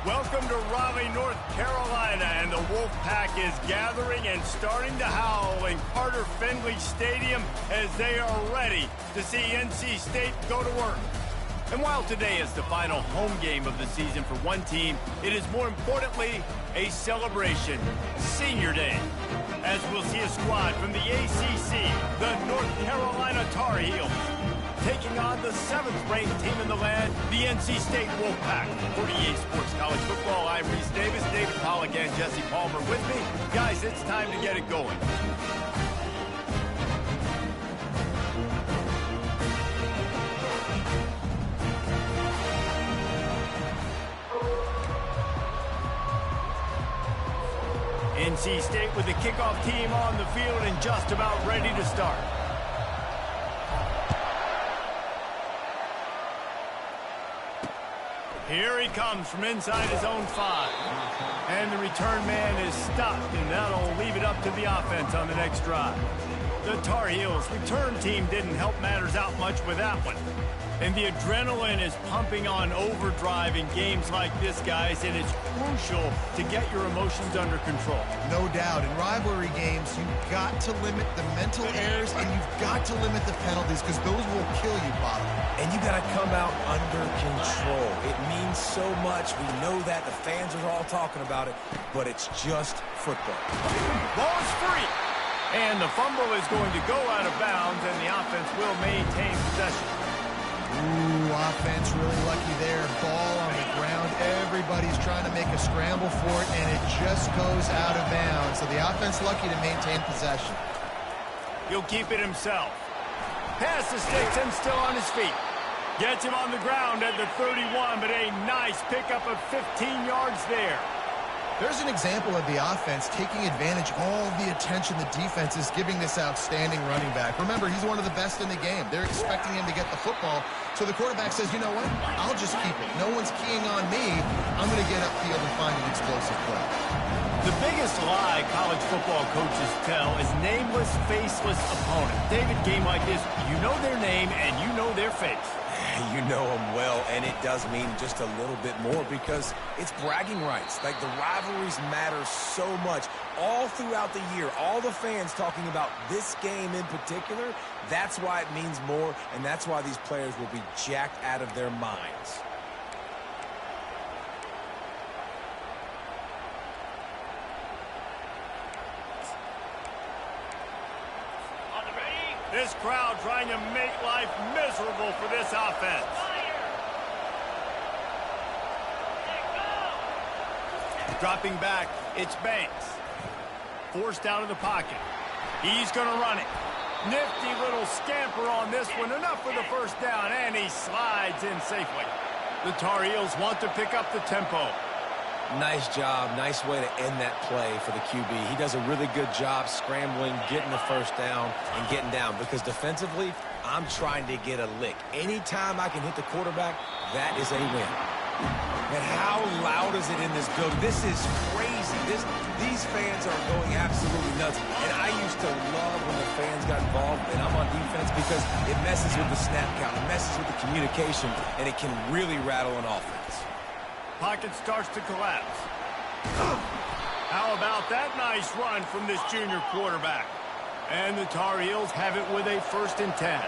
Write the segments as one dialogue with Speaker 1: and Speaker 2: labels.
Speaker 1: Welcome to Raleigh, North Carolina, and the Wolfpack is gathering and starting to howl in Carter Finley Stadium as they are ready to see NC State go to work. And while today is the final home game of the season for one team, it is more importantly a celebration, Senior Day, as we'll see a squad from the ACC, the North Carolina Tar Heels, taking on the 7th-ranked team in the land, the NC State Wolfpack. For EA Sports College Football, I'm Reese Davis, David Pollack, and Jesse Palmer with me. Guys, it's time to get it going. NC State with the kickoff team on the field and just about ready to start. Here he comes from inside his own 5. And the return man is stopped, and that'll leave it up to the offense on the next drive. The Tar Heels return team didn't help matters out much with that one. And the adrenaline is pumping on overdrive in games like this, guys, and it's crucial to get your emotions under control.
Speaker 2: No doubt. In rivalry games, you've got to limit the mental errors, and you've got to limit the penalties, because those will kill you, Bob.
Speaker 3: And you got to come out under control. It means so much. We know that. The fans are all talking about it, but it's just football.
Speaker 1: Ball is free. And the fumble is going to go out of bounds, and the offense will maintain possession.
Speaker 2: Ooh, offense really lucky there. Ball on the ground. Everybody's trying to make a scramble for it, and it just goes out of bounds. So the offense lucky to maintain possession.
Speaker 1: He'll keep it himself. Pass the sticks and still on his feet. Gets him on the ground at the 31, but a nice pickup of 15 yards there.
Speaker 2: There's an example of the offense taking advantage of all the attention the defense is giving this outstanding running back. Remember, he's one of the best in the game. They're expecting him to get the football. So the quarterback says, you know what? I'll just keep it. No one's keying on me. I'm going to get upfield and find an explosive play.
Speaker 1: The biggest lie college football coaches tell is nameless, faceless opponent. David, game like this, you know their name and you know their face.
Speaker 3: You know them well, and it does mean just a little bit more because it's bragging rights. Like, the rivalries matter so much all throughout the year. All the fans talking about this game in particular, that's why it means more, and that's why these players will be jacked out of their minds.
Speaker 1: This crowd trying to make life miserable for this offense. Dropping back, it's Banks. Forced out of the pocket. He's going to run it. Nifty little scamper on this one. Enough for the first down, and he slides in safely. The Tar Heels want to pick up the tempo.
Speaker 3: Nice job. Nice way to end that play for the QB. He does a really good job scrambling, getting the first down, and getting down. Because defensively, I'm trying to get a lick. Anytime I can hit the quarterback, that is a win. And how loud is it in this building? This is crazy. These fans are going absolutely nuts. And I used to love when the fans got involved, and I'm on defense, because it messes with the snap count. It messes with the communication, and it can really rattle an offense.
Speaker 1: Pocket starts to collapse. How about that nice run from this junior quarterback? And the Tar Heels have it with a 1st and 10.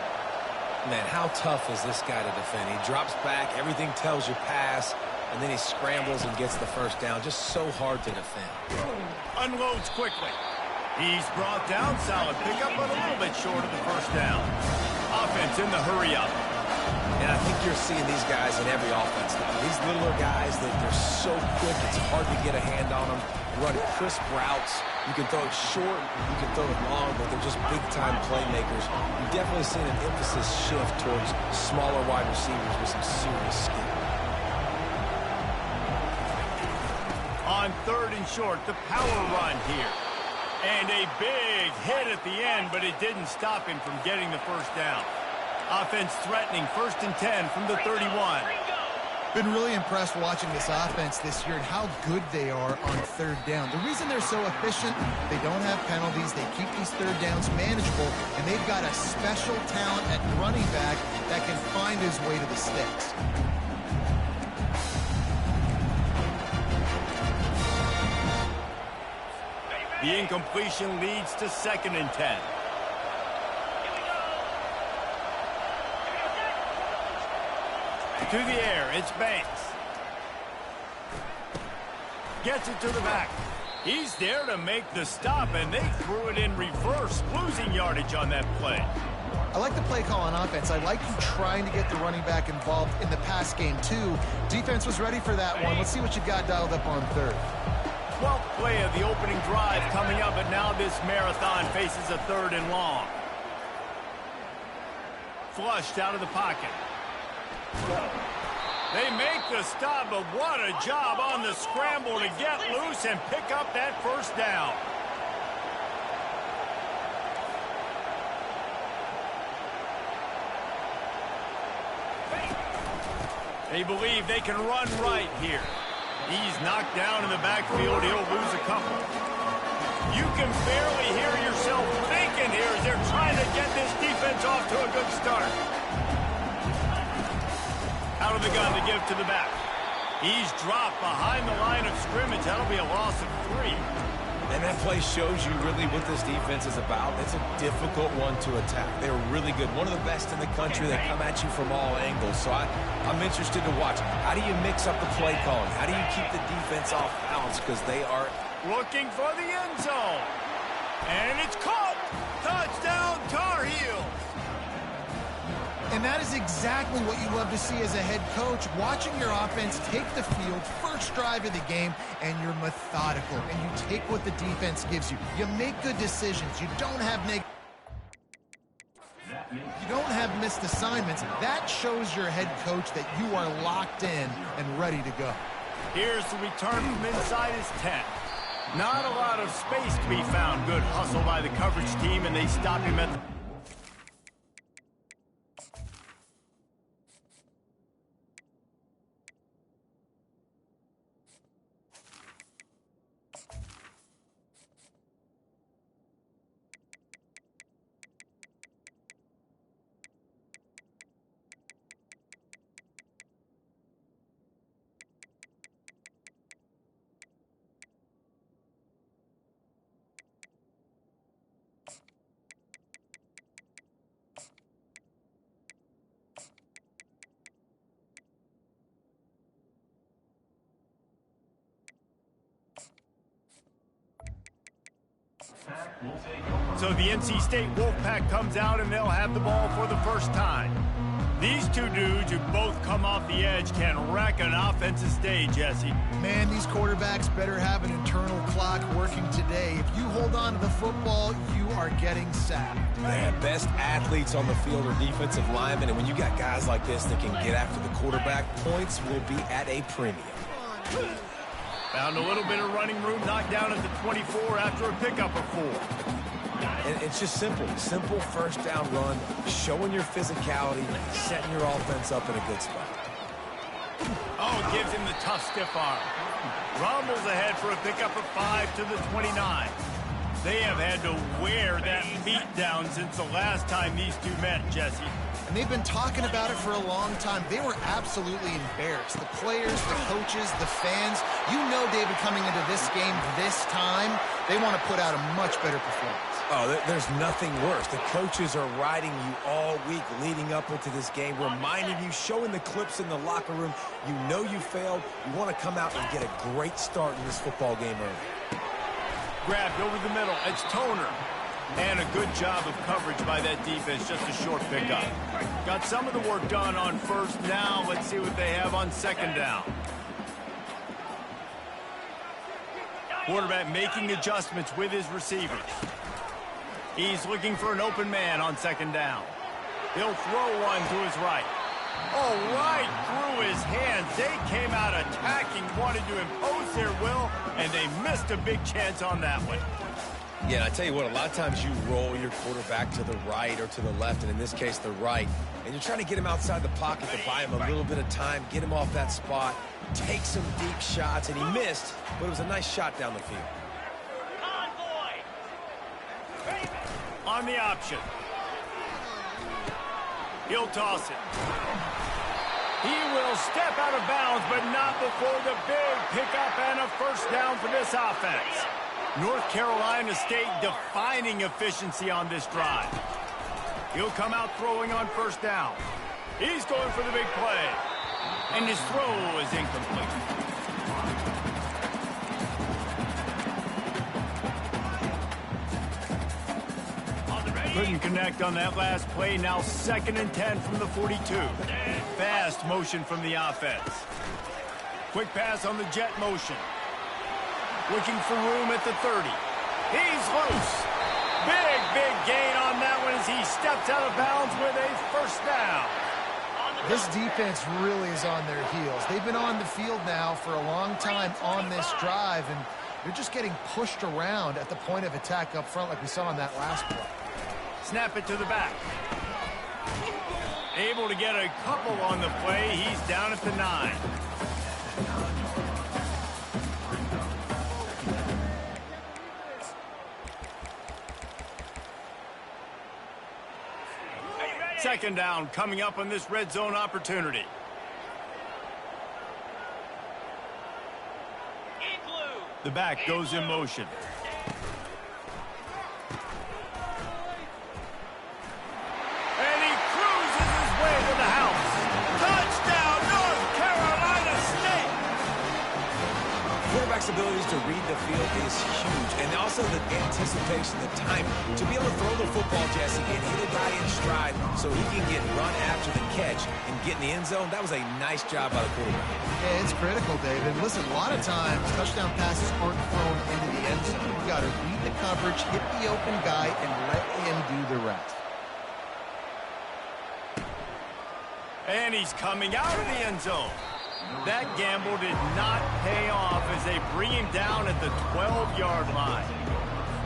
Speaker 3: Man, how tough is this guy to defend? He drops back, everything tells you pass, and then he scrambles and gets the first down. Just so hard to defend.
Speaker 1: Unloads quickly. He's brought down. Solid pickup, but a little bit short of the first down. Offense in the hurry up.
Speaker 3: And I think you're seeing these guys in every offense now. These littler guys, they're so quick, it's hard to get a hand on them. Run crisp routes. You can throw it short, you can throw it long, but they're just big-time playmakers. You've definitely seen an emphasis shift towards smaller wide receivers with some serious skill.
Speaker 1: On 3rd and short, the power run here. And a big hit at the end, but it didn't stop him from getting the first down. Offense threatening, 1st and 10 from the 31.
Speaker 2: Been really impressed watching this offense this year and how good they are on 3rd down. The reason they're so efficient, they don't have penalties, they keep these 3rd downs manageable, and they've got a special talent at running back that can find his way to the sticks.
Speaker 1: The incompletion leads to 2nd and 10. To the air, it's Banks. Gets it to the back. He's there to make the stop, and they threw it in reverse, losing yardage on that play.
Speaker 2: I like the play call on offense. I like you trying to get the running back involved in the pass game, too. Defense was ready for that one. Let's see what you got dialed up on 3rd.
Speaker 1: 12th play of the opening drive coming up, and now this marathon faces a 3rd and long. Flushed out of the pocket. They make the stop, but what a job on the scramble to get loose and pick up that 1st down. They believe they can run right here. He's knocked down in the backfield. He'll lose a couple. You can barely hear yourself thinking here as they're trying to get this defense off to a good start. Out of the gun to give to the back. He's dropped behind the line of scrimmage. That'll be a loss of 3.
Speaker 3: And that play shows you really what this defense is about. It's a difficult one to attack. They're really good. One of the best in the country. They come at you from all angles. So I'm interested to watch. How do you mix up the play calling? How do you keep the defense off balance? Because they are
Speaker 1: looking for the end zone. And it's caught. Touchdown, Tar Heels.
Speaker 2: And that is exactly what you love to see as a head coach, watching your offense take the field, first drive of the game, and you're methodical, and you take what the defense gives you. You make good decisions. You don't have missed assignments. That shows your head coach that you are locked in and ready to go.
Speaker 1: Here's the return from inside his 10. Not a lot of space to be found. Good hustle by the coverage team, and they stop him at the... So the NC State Wolfpack comes out, and they'll have the ball for the first time. These two dudes who both come off the edge can wreck an offensive day, Jesse.
Speaker 2: Man, these quarterbacks better have an internal clock working today. If you hold on to the football, you are getting sacked.
Speaker 3: Man, best athletes on the field are defensive linemen, and when you got guys like this that can get after the quarterback, points will be at a premium.
Speaker 1: Found a little bit of running room, knocked down at the 24 after a pickup of 4.
Speaker 3: And it's just simple first down run, showing your physicality, setting your offense up in a good spot.
Speaker 1: Oh, gives him the tough stiff arm. Rumbles ahead for a pickup of 5 to the 29. They have had to wear that beat down since the last time these two met, Jesse.
Speaker 2: And they've been talking about it for a long time. They were absolutely embarrassed. The players, the coaches, the fans. You know, David, coming into this game this time, they want to put out a much better performance.
Speaker 3: Oh, there's nothing worse. The coaches are riding you all week leading up into this game, reminding you, showing the clips in the locker room. You know you failed. You want to come out and get a great start in this football game early.
Speaker 1: Grabbed over the middle. It's Toner. And a good job of coverage by that defense. Just a short pickup. Got some of the work done on first. Now let's see what they have on second down. Quarterback making adjustments with his receivers. He's looking for an open man on second down. He'll throw one to his right. Oh, right through his hands. They came out attacking, wanted to impose their will, and they missed a big chance on that one.
Speaker 3: Yeah, and I tell you what, a lot of times you roll your quarterback to the right or to the left, and in this case, the right, and you're trying to get him outside the pocket to buy him a little bit of time, get him off that spot, take some deep shots, and he missed, but it was a nice shot down the field.
Speaker 1: On the option. He'll toss it. He will step out of bounds, but not before the big pickup and a first down for this offense. North Carolina State defining efficiency on this drive. He'll come out throwing on first down. He's going for the big play. And his throw is incomplete. Couldn't connect on that last play. Now 2nd and 10 from the 42. Fast motion from the offense. Quick pass on the jet motion. Looking for room at the 30. He's loose. Big gain on that one as he steps out of bounds with a first down.
Speaker 2: This defense really is on their heels. They've been on the field now for a long time on this drive, and they're just getting pushed around at the point of attack up front like we saw on that last play.
Speaker 1: Snap it to the back. Able to get a couple on the play. He's down at the 9. Second down coming up on this red zone opportunity. The back goes in motion. And he cruises his way to the house. Touchdown, North Carolina State!
Speaker 3: Quarterback's abilities to read the field is huge, and also the anticipation, the timing. To be able to throw the football, Jesse, and hit a guy in stride so he can get run after the catch and get in the end zone, that was a nice job by the quarterback.
Speaker 2: Yeah, it's critical, David. Listen, a lot of times, touchdown passes aren't thrown into the end zone. You got to read the coverage, hit the open guy, and let him do the rest.
Speaker 1: And he's coming out of the end zone. That gamble did not pay off as they bring him down at the 12-yard line.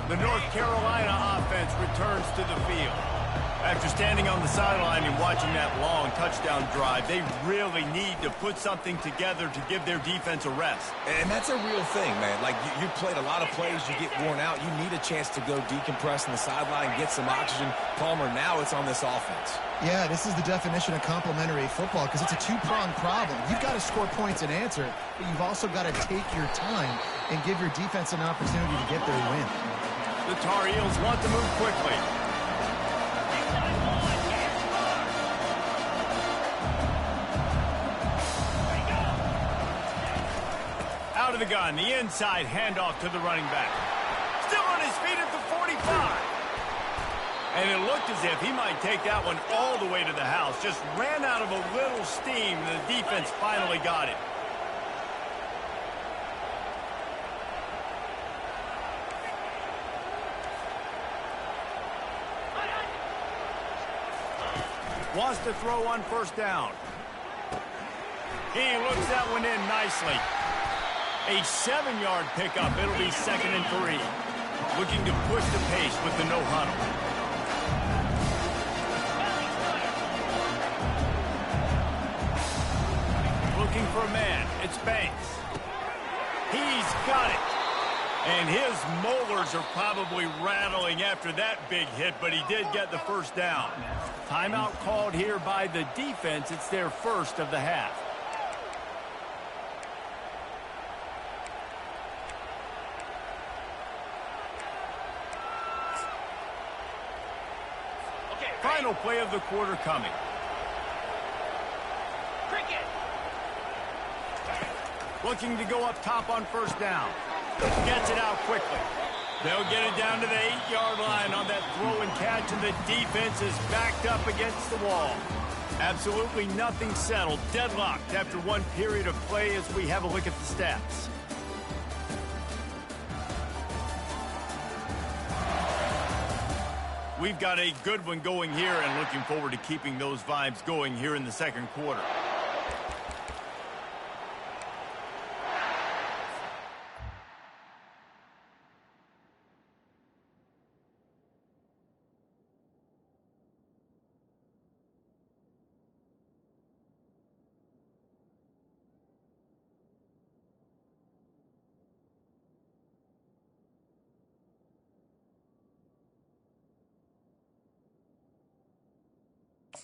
Speaker 1: The North Carolina offense returns to the field. After standing on the sideline and watching that long touchdown drive, they really need to put something together to give their defense a rest.
Speaker 3: And that's a real thing, man. Like, you played a lot of plays, you get worn out. You need a chance to go decompress on the sideline, get some oxygen. Palmer, now it's on this offense.
Speaker 2: Yeah, this is the definition of complementary football because it's a two-pronged problem. You've got to score points and answer, but you've also got to take your time and give your defense an opportunity to get their win.
Speaker 1: The Tar Heels want to move quickly. Out of the gun, the inside handoff to the running back. Still on his feet at the 45. And it looked as if he might take that one all the way to the house. Just ran out of a little steam. The defense finally got him. Wants to throw on first down. He looks that one in nicely. A 7-yard pickup. It'll be 2nd and 3. Looking to push the pace with the no huddle. Looking for a man. It's Banks. He's got it. And his molars are probably rattling after that big hit, but he did get the first down. Timeout called here by the defense. It's their first of the half. Final play of the quarter coming. Looking to go up top on first down. Gets it out quickly. They'll get it down to the 8-yard line on that throw and catch, and the defense is backed up against the wall. Absolutely nothing settled. Deadlocked after one period of play as we have a look at the stats. We've got a good one going here and looking forward to keeping those vibes going here in the second quarter.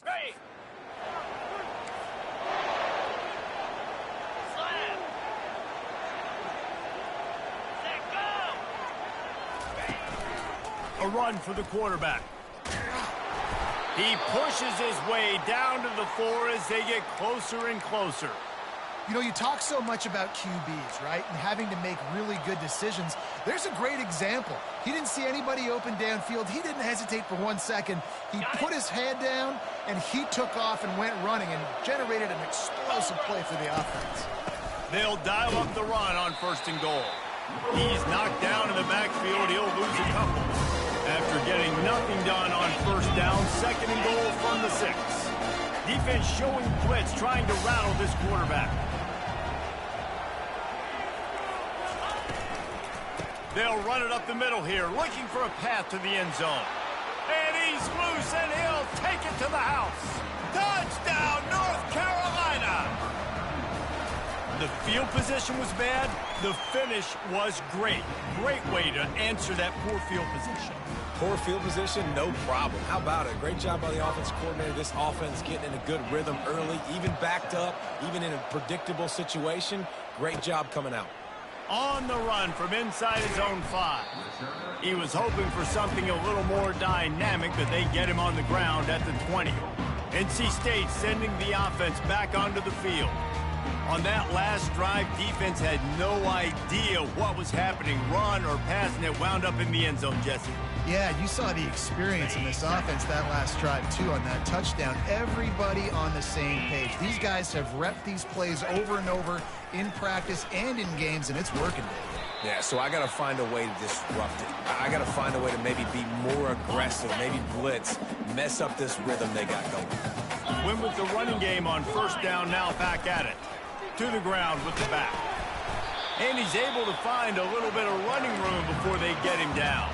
Speaker 1: Ready. Slam. Set, go. A run for the quarterback. He pushes his way down to the 4 as they get closer and closer.
Speaker 2: You know, you talk so much about QBs, right, and having to make really good decisions. There's a great example. He didn't see anybody open downfield. He didn't hesitate for 1 second. He put his head down, and he took off and went running and generated an explosive play for the offense.
Speaker 1: They'll dial up the run on 1st and goal. He's knocked down in the backfield. He'll lose a couple. After getting nothing done on 1st down, 2nd and goal from the 6. Defense showing blitz, trying to rattle this quarterback. They'll run it up the middle here, looking for a path to the end zone. And he's loose, and he'll take it to the house. Touchdown, North Carolina! The field position was bad. The finish was great. Great way to answer that poor field position.
Speaker 3: Poor field position, no problem. How about it? Great job by the offensive coordinator. This offense getting in a good rhythm early, even backed up, even in a predictable situation. Great job coming out.
Speaker 1: On the run from inside his own 5. He was hoping for something a little more dynamic, but they get him on the ground at the 20. NC State sending the offense back onto the field. On that last drive, defense had no idea what was happening, run or pass, and it wound up in the end zone, Jesse.
Speaker 2: Yeah, you saw the experience in this offense that last drive, too, on that touchdown. Everybody on the same page. These guys have repped these plays over and over in practice and in games, and it's working.
Speaker 3: Yeah, so I got to find a way to disrupt it. I got to find a way to maybe be more aggressive, maybe blitz, mess up this rhythm they got going.
Speaker 1: Went with the running game on 1st down, now back at it. To the ground with the back. And he's able to find a little bit of running room before they get him down.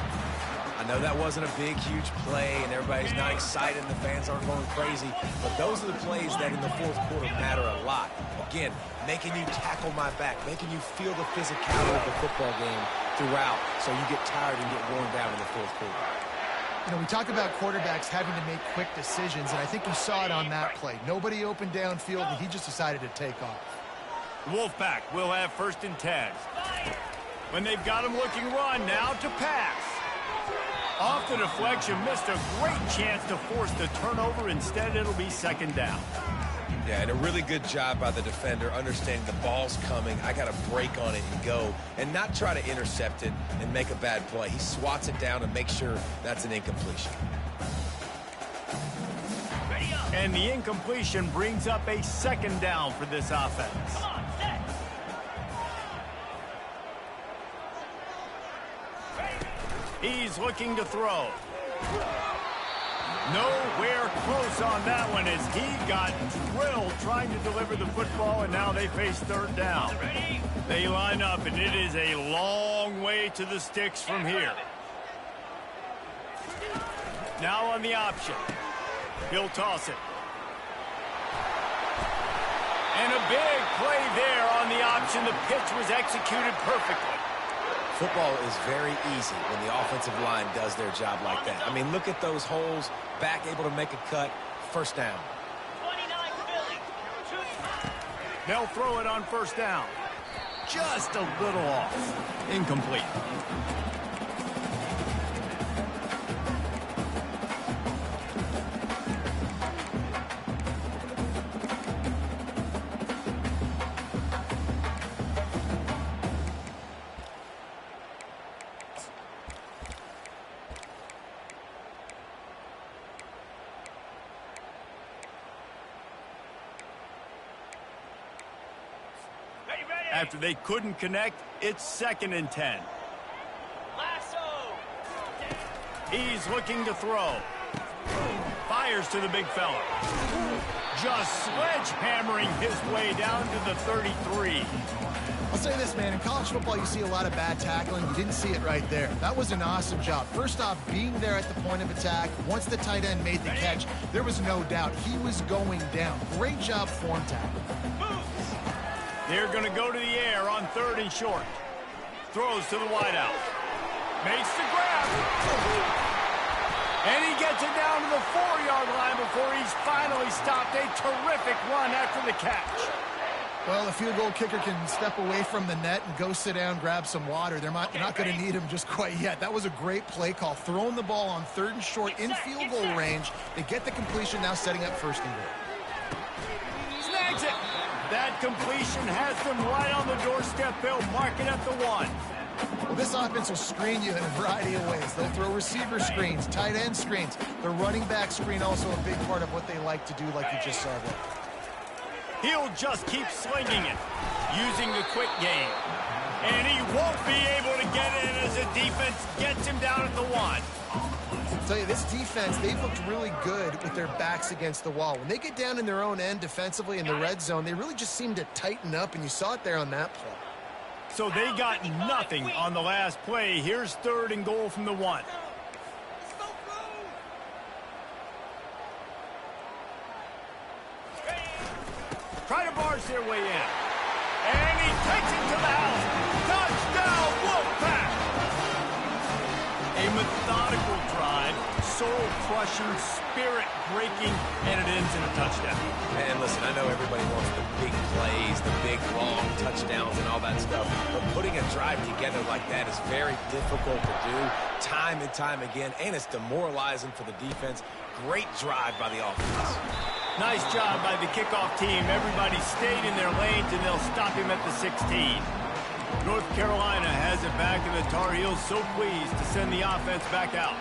Speaker 3: I know that wasn't a big, huge play, and everybody's not excited, and the fans aren't going crazy, but those are the plays that in the 4th quarter matter a lot. Again, making you tackle my back, making you feel the physicality of the football game throughout, so you get tired and get worn down in the 4th quarter.
Speaker 2: You know, we talk about quarterbacks having to make quick decisions, and I think you saw it on that play. Nobody opened downfield, and he just decided to take off.
Speaker 1: Wolfpack will have 1st and 10. When they've got him looking run, now to pass. Off the deflection, missed a great chance to force the turnover. Instead, it'll be 2nd down.
Speaker 3: Yeah, and a really good job by the defender, understanding the ball's coming. I got to break on it and go, and not try to intercept it and make a bad play. He swats it down and makes sure that's an incompletion.
Speaker 1: And the incompletion brings up a 2nd down for this offense. Come on, set. He's looking to throw. Nowhere close on that one as he got drilled trying to deliver the football, and now they face 3rd down. They line up, and it is a long way to the sticks from here. Now on the option. He'll toss it. And a big play there on the option. The pitch was executed perfectly.
Speaker 3: Football is very easy when the offensive line does their job like that. I mean, look at those holes, back able to make a cut, 1st down.
Speaker 1: 29 Philly. They'll throw it on 1st down. Just a little off. Incomplete. After they couldn't connect, it's 2nd and 10. He's looking to throw. Fires to the big fella. Just sledgehammering his way down to the 33.
Speaker 2: I'll say this, man. In college football, you see a lot of bad tackling. You didn't see it right there. That was an awesome job. First off, being there at the point of attack. Once the tight end made the catch, there was no doubt he was going down. Great job form tackle.
Speaker 1: They're going to go to the air on 3rd and short. Throws to the wideout. Makes the grab. And he gets it down to the 4-yard line before he's finally stopped. A terrific run after the catch.
Speaker 2: Well, the field goal kicker can step away from the net and go sit down, grab some water. They're not going to need him just quite yet. That was a great play call. Throwing the ball on 3rd and short in field goal range. They get the completion, now setting up 1st and goal.
Speaker 1: Snags it. That completion has them right on the doorstep. They'll mark it at the 1.
Speaker 2: Well, this offense will screen you in a variety of ways. They'll throw receiver screens, tight end screens. The running back screen also a big part of what they like to do, like you just saw there.
Speaker 1: He'll just keep slinging it, using the quick game. And he won't be able to get in as the defense gets him down at the 1.
Speaker 2: I'll tell you, this defense, they've looked really good with their backs against the wall. When they get down in their own end defensively in the red zone, they really just seem to tighten up, and you saw it there on that play.
Speaker 1: So they got nothing on the last play. Here's 3rd and goal from the 1. Try to barge their way in. And he takes it to the house. Touchdown, Wolfpack! A methodical drive, soul-crushing, spirit-breaking, and it ends in a touchdown.
Speaker 3: And listen, I know everybody wants the big plays, the big, long touchdowns and all that stuff, but putting a drive together like that is very difficult to do time and time again, and it's demoralizing for the defense. Great drive by the offense.
Speaker 1: Nice job by the kickoff team. Everybody stayed in their lanes, and they'll stop him at the 16. North Carolina has it back, and the Tar Heels so pleased to send the offense back out.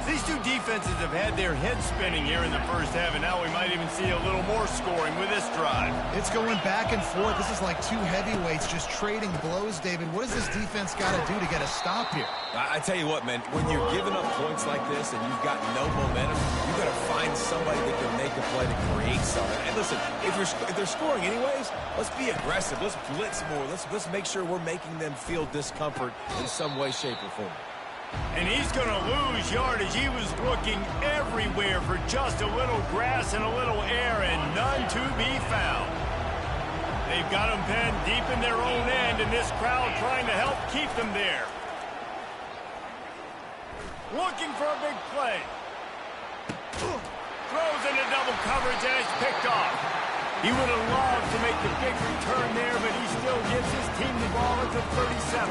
Speaker 1: These two defenses have had their heads spinning here in the first half, and now we might even see a little more scoring with this drive.
Speaker 2: It's going back and forth. This is like two heavyweights just trading blows, David. What does this defense got to do to get a stop here?
Speaker 3: I tell you what, man, when you're giving up points like this and you've got no momentum, you've got to find somebody that can make a play to create something. And listen, if they're scoring anyways, let's be aggressive. Let's blitz more. Let's make sure we're making them feel discomfort in some way, shape, or form.
Speaker 1: And he's going to lose yardage. He was looking everywhere for just a little grass and a little air, and none to be found. They've got him penned deep in their own end, and this crowd trying to help keep them there. Looking for a big play. Throws into double coverage, and it's picked off. He would have loved to make the big return there, but he still gives his team the ball at the 37.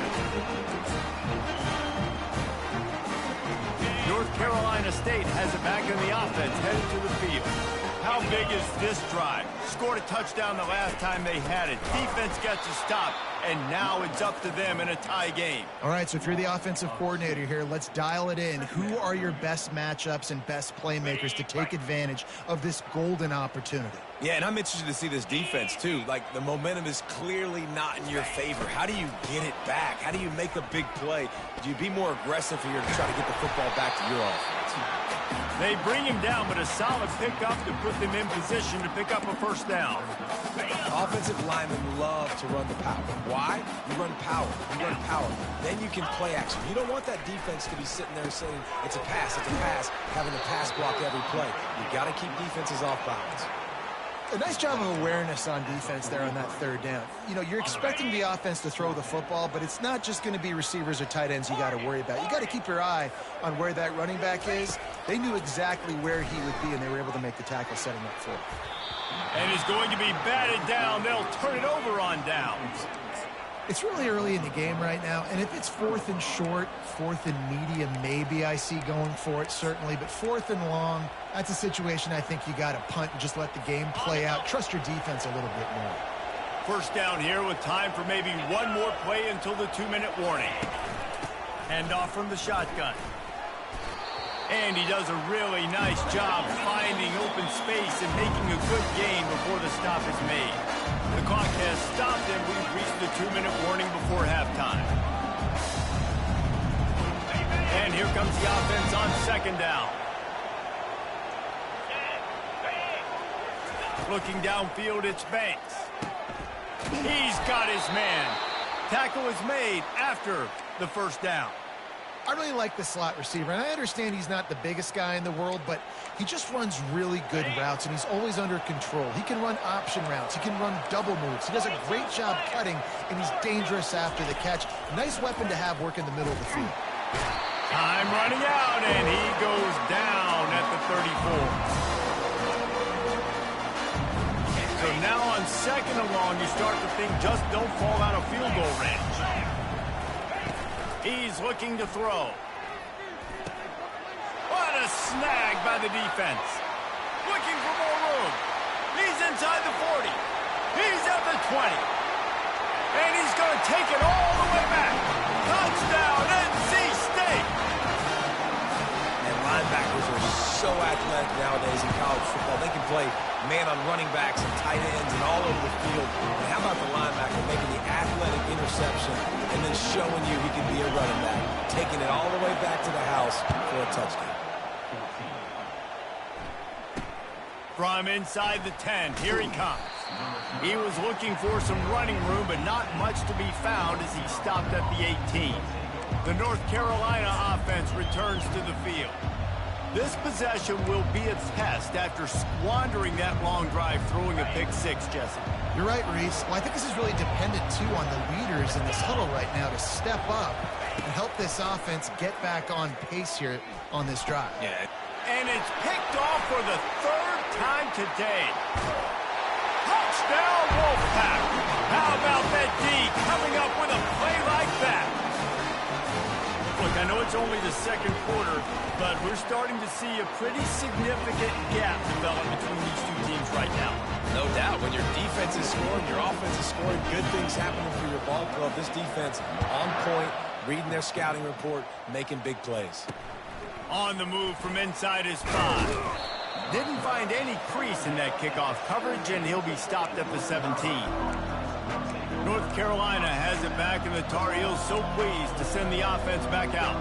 Speaker 1: North Carolina State has it back in the offense, headed to the field. How big is this drive? Scored a touchdown the last time they had it. Defense gets a stop, and now it's up to them in a tie game.
Speaker 2: All right, so if you're the offensive coordinator here, let's dial it in. Who are your best matchups and best playmakers to take advantage of this golden opportunity?
Speaker 3: Yeah, and I'm interested to see this defense, too. Like, the momentum is clearly not in your favor. How do you get it back? How do you make a big play? Do you be more aggressive here to try to get the football back to your offense?
Speaker 1: They bring him down, but a solid pickup to put them in position to pick up a first down.
Speaker 3: Offensive linemen love to run the power. Why? You run power. You run power. Then you can play action. You don't want that defense to be sitting there saying, it's a pass, having a pass block every play. You got to keep defenses off balance.
Speaker 2: A nice job of awareness on defense there on that 3rd down. You know, you're expecting the offense to throw the football, but it's not just going to be receivers or tight ends you got to worry about. You got to keep your eye on where that running back is. They knew exactly where he would be, and they were able to make the tackle setting up for him.
Speaker 1: And it's going to be batted down. They'll turn it over on downs.
Speaker 2: It's really early in the game right now, and if it's 4th and short, 4th and medium, maybe I see going for it, certainly. But 4th and long, that's a situation I think you got to punt and just let the game play out. Trust your defense a little bit more.
Speaker 1: First down here with time for maybe one more play until the 2-minute warning. Handoff from the shotgun. And he does a really nice job finding open space and making a good gain before the stop is made. The clock has stopped, and we've reached the 2-minute warning before halftime. And here comes the offense on 2nd down. Looking downfield, it's Banks. He's got his man. Tackle is made after the first down.
Speaker 2: I really like the slot receiver, and I understand he's not the biggest guy in the world, but he just runs really good routes, and he's always under control. He can run option routes. He can run double moves. He does a great job cutting, and he's dangerous after the catch. Nice weapon to have work in the middle of the field.
Speaker 1: Time running out, and he goes down at the 34. So now on On second and long, you start to think just don't fall out of field goal range. He's looking to throw. What a snag by the defense. Looking for more room. He's inside the 40. He's at the 20. And he's going to take it all the way back. Touchdown, NC State.
Speaker 3: And linebackers are so athletic nowadays in college football. They can play man on running backs and tight ends and all over the field. And how about the linebacker making the athletic interception and then showing you he can be a running back, taking it all the way back to the house for a touchdown.
Speaker 1: From inside the 10, here he comes. He was looking for some running room, but not much to be found as he stopped at the 18. The North Carolina offense returns to the field. This possession will be a test after squandering that long drive, throwing a pick six, Jesse.
Speaker 2: You're right, Reese. Well, I think this is really dependent, too, on the leaders in this huddle right now to step up and help this offense get back on pace here on this drive.
Speaker 1: Yeah. And it's picked off for the third time today. Touchdown, Wolfpack. How about that D coming up with a play like that? Look, I know it's only the second quarter, but we're starting to see a pretty significant gap develop between these two teams right now.
Speaker 3: No doubt. When your defense is scoring, your offense is scoring, good things happening for your ball club. This defense on point, reading their scouting report, making big plays.
Speaker 1: On the move from inside his 5. Didn't find any crease in that kickoff coverage, and he'll be stopped at the 17. North Carolina has it back, and the Tar Heels so pleased to send the offense back out.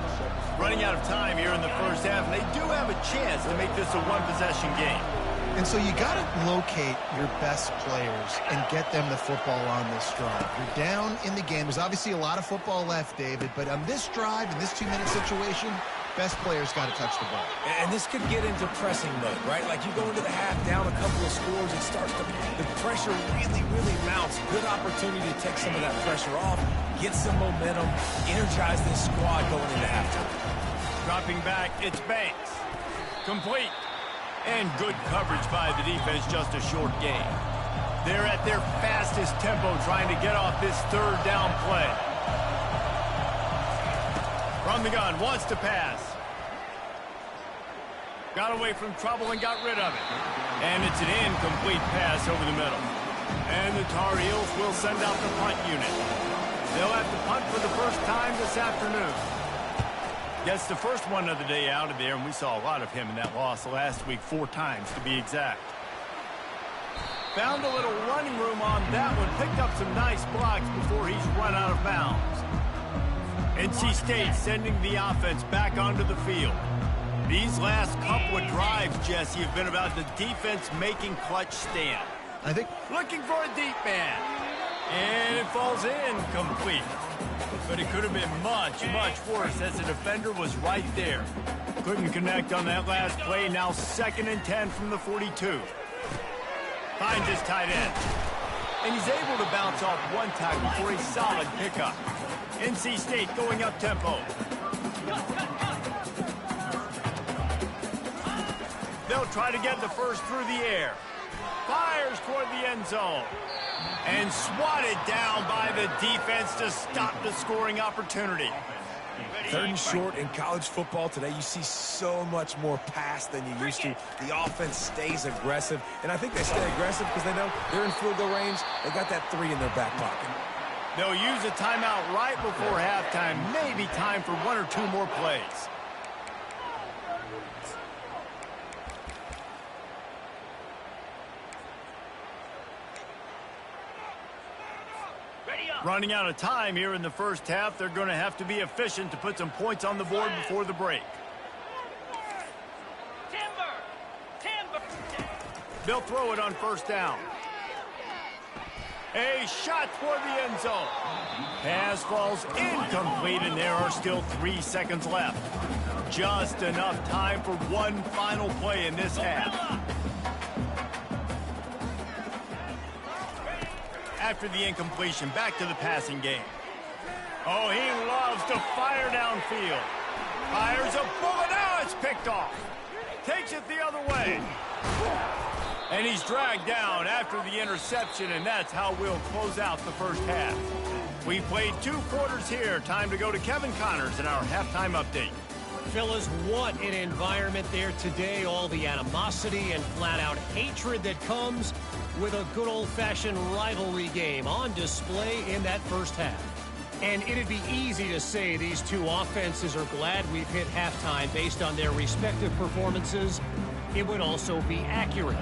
Speaker 1: Running out of time here in the first half, and they do have a chance to make this a one-possession game.
Speaker 2: And so you got to locate your best players and get them the football on this drive. You're down in the game. There's obviously a lot of football left, David, but on this drive, in this 2-minute situation, best players got to touch the ball.
Speaker 3: And this could get into pressing mode, right? Like you go into the half down a couple of scores, it starts to, the pressure really, really mounts. Good opportunity to take some of that pressure off, get some momentum, energize this squad going into halftime.
Speaker 1: Dropping back, it's Banks. Complete. And good coverage by the defense, just a short gain. They're at their fastest tempo trying to get off this third down play. From the gun, wants to pass. Got away from trouble and got rid of it. And it's an incomplete pass over the middle. And the Tar Heels will send out the punt unit. They'll have to punt for the first time this afternoon. Gets the first one of the day out of there, and we saw a lot of him in that loss last week, 4 times to be exact. Found a little running room on that one, picked up some nice blocks before he's run out of bounds. NC State sending the offense back onto the field. These last couple of drives, Jesse, have been about the defense making clutch stand.
Speaker 2: I think
Speaker 1: looking for a deep man. And it falls in complete. But it could have been much, much worse as the defender was right there. Couldn't connect on that last play. Now 2nd and 10 from the 42. Finds his tight end. And he's able to bounce off one tackle for a solid pickup. NC State going up tempo. They'll try to get the first through the air. Fires toward the end zone. And swatted down by the defense to stop the scoring opportunity.
Speaker 3: 3rd and short in college football today. You see so much more pass than you used to. The offense stays aggressive. And I think they stay aggressive because they know they're in field goal range. They got that 3 in their back pocket.
Speaker 1: They'll use a timeout right before halftime. Maybe time for 1 or 2 more plays. Running out of time here in the first half. They're going to have to be efficient to put some points on the board before the break. They'll throw it on first down. A shot toward the end zone. Pass falls incomplete, and there are still 3 seconds left. Just enough time for one final play in this half. After the incompletion, back to the passing game. Oh, he loves to fire downfield. Fires a bullet. Now it's picked off. Takes it the other way. And he's dragged down after the interception, and that's how we'll close out the first half. We played 2 quarters here. Time to go to Kevin Connors in our halftime update.
Speaker 4: Fellas, what an environment there today. All the animosity and flat-out hatred that comes with a good old-fashioned rivalry game on display in that first half. And it'd be easy to say these two offenses are glad we've hit halftime based on their respective performances. It would also be accurate.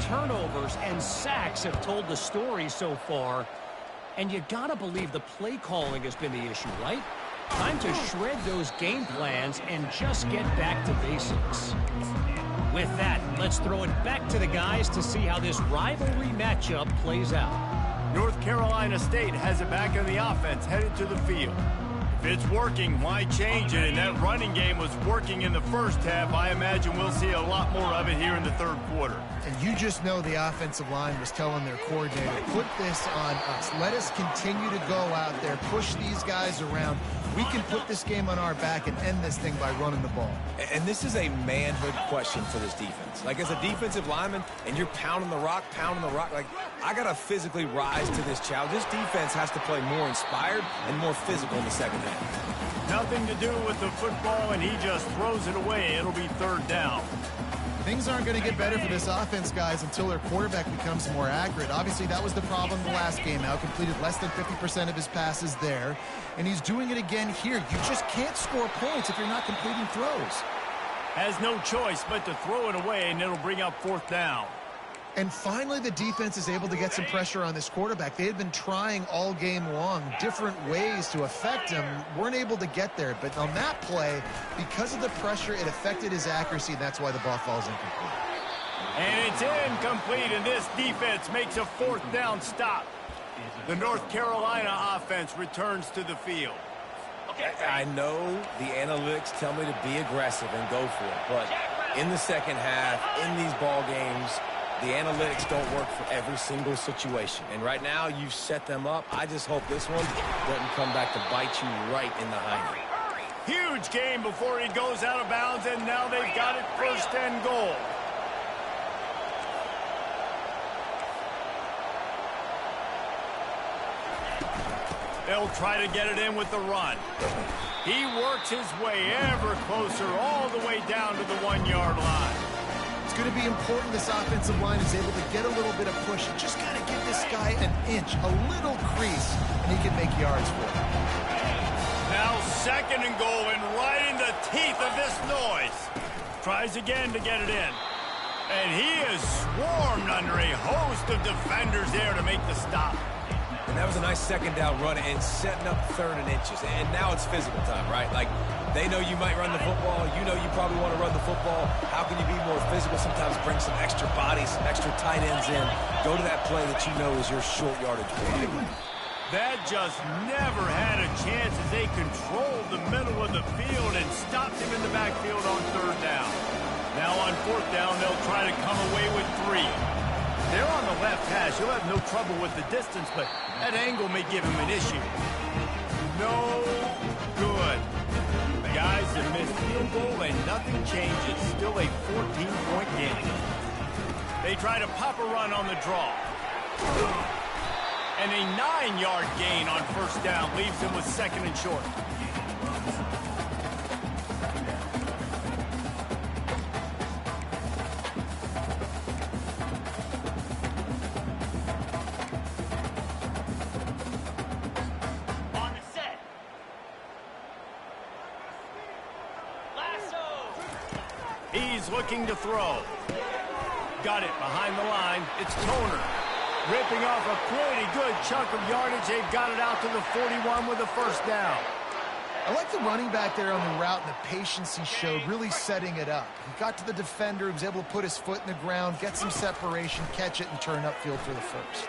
Speaker 4: Turnovers and sacks have told the story so far. And you gotta believe the play calling has been the issue, right? Time to shred those game plans and just get back to basics. With that, let's throw it back to the guys to see how this rivalry matchup plays out.
Speaker 1: North Carolina State has it back in the offense, headed to the field. If it's working, why change it? And that running game was working in the first half. I imagine we'll see a lot more of it here in the third quarter.
Speaker 2: And you just know the offensive line was telling their coordinator, put this on us. Let us continue to go out there, push these guys around. We can put this game on our back and end this thing by running the ball.
Speaker 3: And this is a manhood question for this defense. Like, as a defensive lineman, and you're pounding the rock, like, I got to physically rise to this challenge. This defense has to play more inspired and more physical in the second half.
Speaker 1: Nothing to do with the football, and he just throws it away. It'll be third down.
Speaker 2: Things aren't going to get better for this offense, guys, until their quarterback becomes more accurate. Obviously, that was the problem the last game out. Completed less than 50% of his passes there. And he's doing it again here. You just can't score points if you're not completing throws.
Speaker 1: Has no choice but to throw it away, and it'll bring up fourth down.
Speaker 2: And finally, the defense is able to get some pressure on this quarterback. They had been trying all game long different ways to affect him. Weren't able to get there. But on that play, because of the pressure, it affected his accuracy, and that's why the ball falls incomplete.
Speaker 1: And it's incomplete, and this defense makes a fourth down stop. The North Carolina offense returns to the field.
Speaker 3: I know the analytics tell me to be aggressive and go for it, but in the second half, in these ball games, the analytics don't work for every single situation. And right now, you've set them up. I just hope this one doesn't come back to bite you right in the hind.
Speaker 1: Huge game before he goes out of bounds, and now they've got it first and goal. They'll try to get it in with the run. He works his way ever closer all the way down to the 1-yard line.
Speaker 2: It's going to be important this offensive line is able to get a little bit of push. You just got to give this guy an inch, a little crease, and he can make yards for it.
Speaker 1: Now second and goal, and right in the teeth of this noise. Tries again to get it in. And he is swarmed under a host of defenders there to make the stop.
Speaker 3: And that was a nice second down run and setting up third and inches. And now it's physical time, right? Like, they know you might run the football. You know you probably want to run the football. How can you be more physical? Sometimes bring some extra bodies, some extra tight ends in. Go to that play that you know is your short yardage play.
Speaker 1: That just never had a chance as they controlled the middle of the field and stopped him in the backfield on third down. Now on fourth down, they'll try to come away with 3. They're on the left hash. He'll have no trouble with the distance, but that angle may give him an issue. No good. Guys, a missed field goal and nothing changes. Still a 14-point game. They try to pop a run on the draw. And a 9-yard gain on first down leaves him with second and short. He's looking to throw. Got it behind the line. It's Toner. Ripping off a pretty good chunk of yardage. They've got it out to the 41 with a first down.
Speaker 2: I like the running back there on the route and the patience he showed, really setting it up. He got to the defender, he was able to put his foot in the ground, get some separation, catch it, and turn upfield for the first.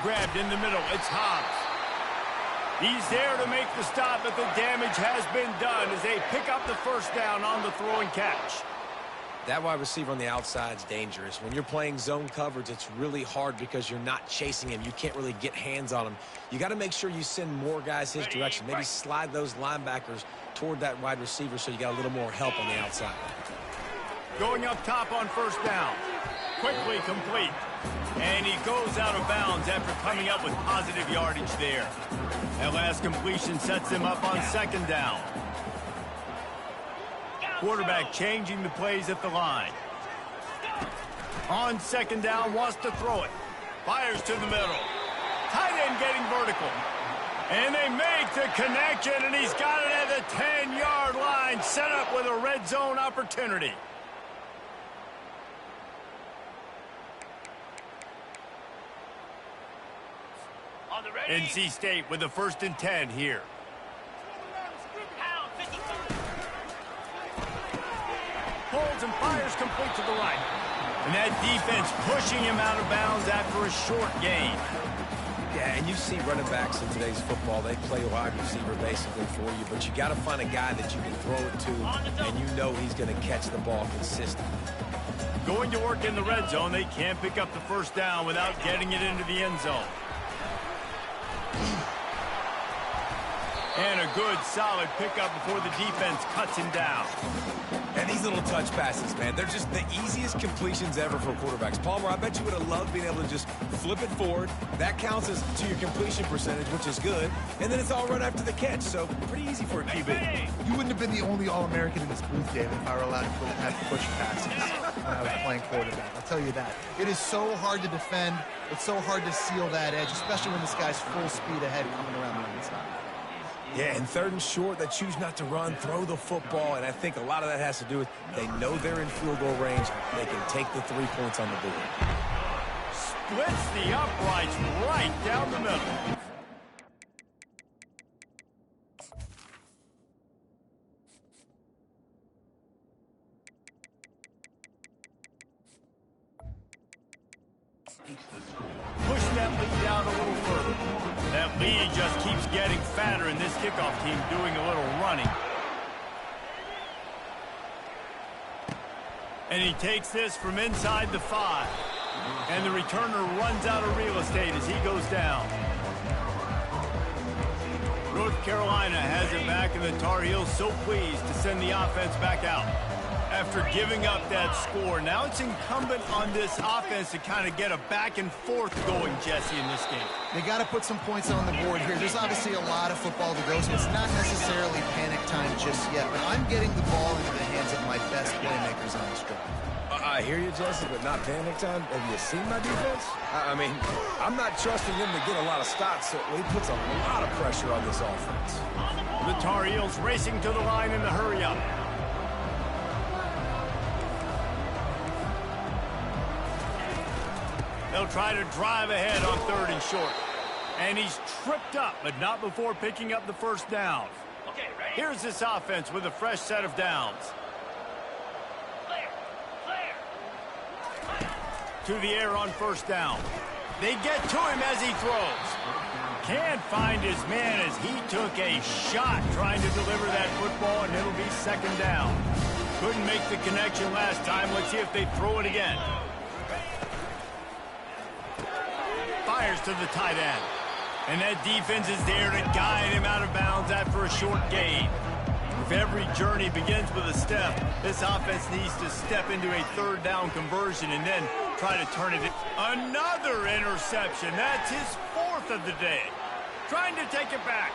Speaker 1: Grabbed in the middle. It's Hobbs. He's there to make the stop, but the damage has been done as they pick up the first down on the throw and catch.
Speaker 3: That wide receiver on the outside is dangerous. When you're playing zone coverage, it's really hard because you're not chasing him. You can't really get hands on him. You got to make sure you send more guys his direction. Maybe slide those linebackers toward that wide receiver so you got a little more help on the outside.
Speaker 1: Going up top on first down. quickly complete. And he goes out of bounds after coming up with positive yardage there. That last completion sets him up on second down. Quarterback changing the plays at the line. On second down, wants to throw it. Fires to the middle. Tight end getting vertical. And they make the connection, and he's got it at the 10-yard line, set up with a red zone opportunity. NC State with the 1st and 10 here. Holds and fires complete to the right. And that defense pushing him out of bounds after a short gain.
Speaker 3: Yeah, and you see running backs in today's football, they play wide receiver basically for you, but you got to find a guy that you can throw it to, and you know he's going to catch the ball consistently.
Speaker 1: Going to work in the red zone, they can't pick up the 1st down without getting it into the end zone. And a good, solid pickup before the defense cuts him down.
Speaker 3: And these little touch passes, man, they're just the easiest completions ever for quarterbacks. Palmer, I bet you would have loved being able to just flip it forward. That counts as to your completion percentage, which is good. And then it's all run after the catch, so pretty easy for a QB.
Speaker 2: You wouldn't have been the only All-American in this booth, David, if I were allowed to have push passes when I was playing quarterback. I'll tell you that. It is so hard to defend. It's so hard to seal that edge, especially when this guy's full speed ahead coming around the inside.
Speaker 3: Yeah, and 3rd and short, they choose not to run, throw the football, and I think a lot of that has to do with they know they're in field goal range. They can take the 3 points on the board.
Speaker 1: Splits the uprights right down the middle. Push that lead down a little further. That lead just keeps getting fatter, and this kickoff team doing a little running. And he takes this from inside the 5. And the returner runs out of real estate as he goes down. North Carolina has it back, and the Tar Heels so pleased to send the offense back out. After giving up that score, now it's incumbent on this offense to kind of get a back and forth going, Jesse, in this game.
Speaker 2: They got to put some points on the board here. There's obviously a lot of football to go, so it's not necessarily panic time just yet, but I'm getting the ball into the hands of my best playmakers on this drive.
Speaker 3: I hear you, Jesse, but not panic time. Have you seen my defense? I mean, I'm not trusting him to get a lot of stops, so he puts a lot of pressure on this offense.
Speaker 1: The Tar Heels racing to the line in the hurry-up. They'll try to drive ahead on 3rd and short. And he's tripped up, but not before picking up the 1st down. Okay, ready? Here's this offense with a fresh set of downs. To the air on 1st down. They get to him as he throws. Can't find his man as he took a shot trying to deliver that football, and it'll be 2nd down. Couldn't make the connection last time. Let's see if they throw it again. Fires to the tight end. And that defense is there to guide him out of bounds after a short gain. If every journey begins with a step, this offense needs to step into a 3rd down conversion and then try to turn it in. Another interception. That's his 4th of the day. Trying to take it back.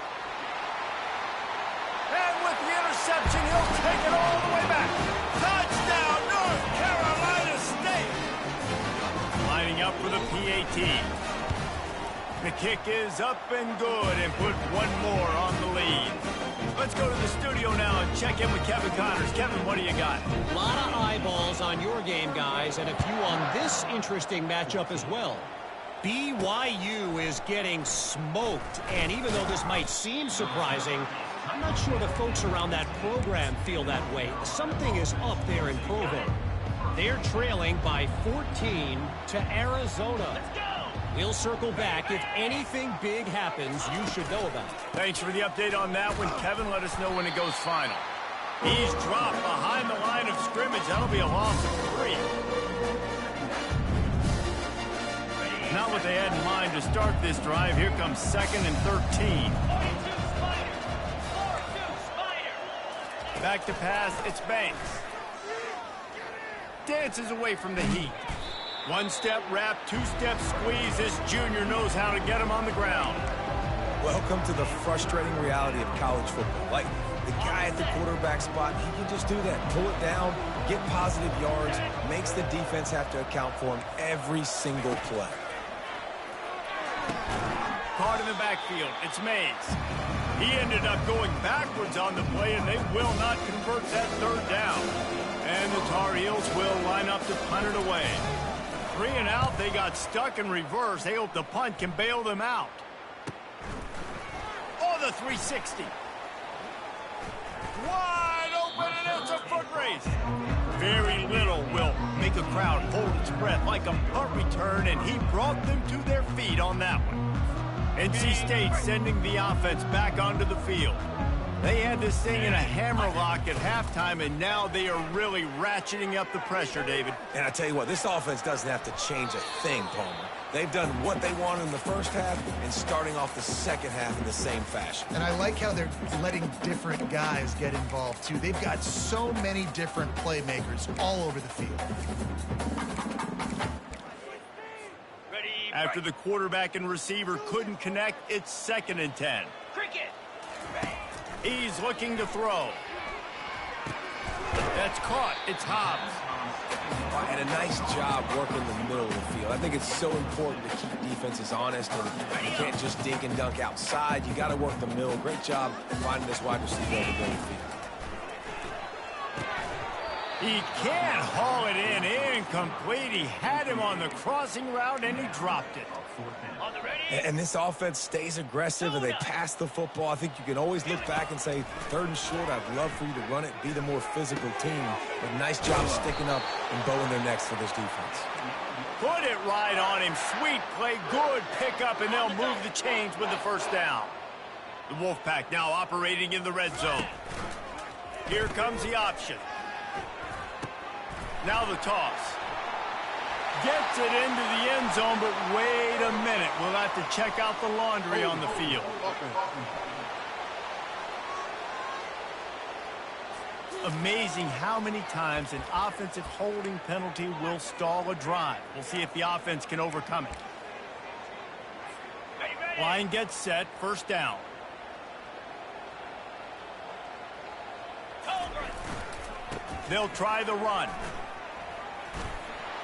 Speaker 1: And with the interception, he'll take it all the way back. Touchdown, North Carolina State. Lining up for the PAT. The kick is up and good, and put one more on the lead. Let's go to the studio now and check in with Kevin Connors. Kevin, what do you got?
Speaker 4: A lot of eyeballs on your game, guys, and a few on this interesting matchup as well. BYU is getting smoked, and even though this might seem surprising, I'm not sure the folks around that program feel that way. Something is up there in Provo. They're trailing by 14 to Arizona. Let's go! We'll circle back. If anything big happens, you should know about it.
Speaker 1: Thanks for the update on that one, Kevin. Let us know when it goes final. He's dropped behind the line of scrimmage. That'll be a loss of 3. Not what they had in mind to start this drive. Here comes 2nd and 13. Back to pass. It's Banks. Dances away from the heat. One-step wrap, two-step squeeze. This junior knows how to get him on the ground.
Speaker 3: Welcome to the frustrating reality of college football. Like, the guy at the quarterback spot, he can just do that. Pull it down, get positive yards, makes the defense have to account for him every single play.
Speaker 1: Caught in the backfield. It's Mays. He ended up going backwards on the play, and they will not convert that third down. And the Tar Heels will line up to punt it away. 3 and out. They got stuck in reverse. They hope the punt can bail them out. Oh, the 360. Wide open, and it's a foot race. Very little will make a crowd hold its breath like a punt return, and he brought them to their feet on that one. NC State sending the offense back onto the field. They had this thing in a hammerlock at halftime, and now they are really ratcheting up the pressure, David.
Speaker 3: And I tell you what, this offense doesn't have to change a thing, Palmer. They've done what they wanted in the first half and starting off the second half in the same fashion.
Speaker 2: And I like how they're letting different guys get involved, too. They've got so many different playmakers all over the field.
Speaker 1: After the quarterback and receiver couldn't connect, it's 2nd and 10.
Speaker 5: Cricket.
Speaker 1: He's looking to throw. That's caught. It's Hobbs.
Speaker 3: And a nice job working the middle of the field. I think it's so important to keep defenses honest, and you can't just dink and dunk outside. You got to work the middle. Great job finding this wide receiver over the middle of the field.
Speaker 1: He can't haul it in. Incomplete. He had him on the crossing route, and he dropped it.
Speaker 3: And this offense stays aggressive, and they pass the football. I think you can always look back and say, 3rd and short, I'd love for you to run it, be the more physical team. But nice job sticking up and bowing their necks for this defense.
Speaker 1: Put it right on him. Sweet play. Good pickup, and they'll move the chains with the first down. The Wolfpack now operating in the red zone. Here comes the option. Now the toss. Gets it into the end zone, but wait a minute. We'll have to check out the laundry on the field. Amazing how many times an offensive holding penalty will stall a drive. We'll see if the offense can overcome it. Line gets set. First down. They'll try the run.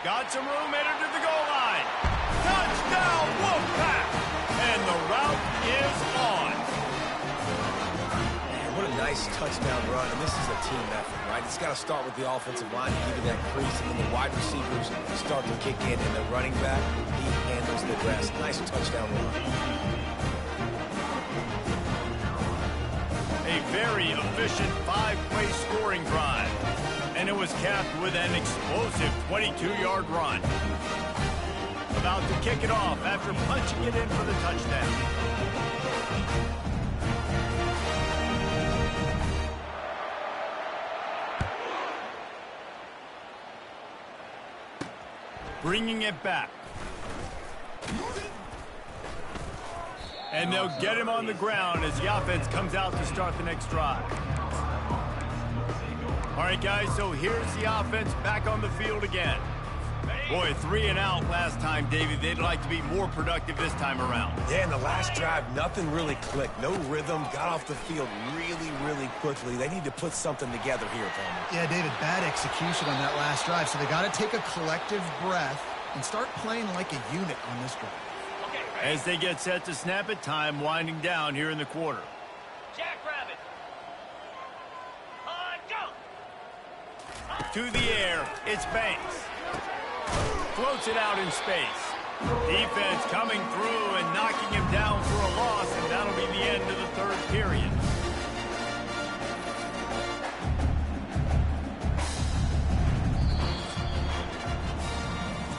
Speaker 1: Got some room, headed to the goal line. Touchdown, Wolfpack! And the route is on.
Speaker 3: Man, what a nice touchdown run, and this is a team effort, right? It's got to start with the offensive line to give you that crease, and then the wide receivers start to kick in, and the running back, he handles the rest. Nice touchdown run.
Speaker 1: A very efficient 5-play scoring drive. And it was capped with an explosive 22-yard run. About to kick it off after punching it in for the touchdown. Bringing it back. And they'll get him on the ground as the offense comes out to start the next drive. All right, guys, so here's the offense back on the field again. Boy, 3 and out last time, David. They'd like to be more productive this time around.
Speaker 3: Yeah, in the last drive, nothing really clicked. No rhythm, got off the field really quickly. They need to put something together here, Palmer.
Speaker 2: Yeah, David, bad execution on that last drive, so they got to take a collective breath and start playing like a unit on this drive.
Speaker 1: As they get set to snap it, time winding down here in the quarter.
Speaker 5: Jackrabbit. Go.
Speaker 1: To the air, it's Banks. Floats it out in space. Defense coming through and knocking him down for a loss, and that'll be the end of the 3rd period.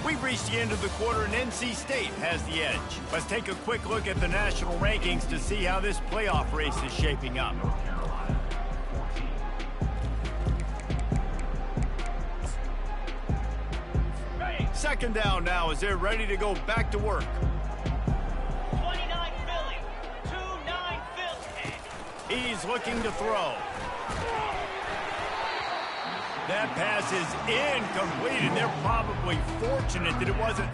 Speaker 1: We've reached the end of the quarter, and NC State has the edge. Let's take a quick look at the national rankings to see how this playoff race is shaping up. Second down now as they're ready to go back to work.
Speaker 5: 29 Philly. 2-9 Philly.
Speaker 1: He's looking to throw. That pass is incomplete, and they're probably fortunate that it wasn't.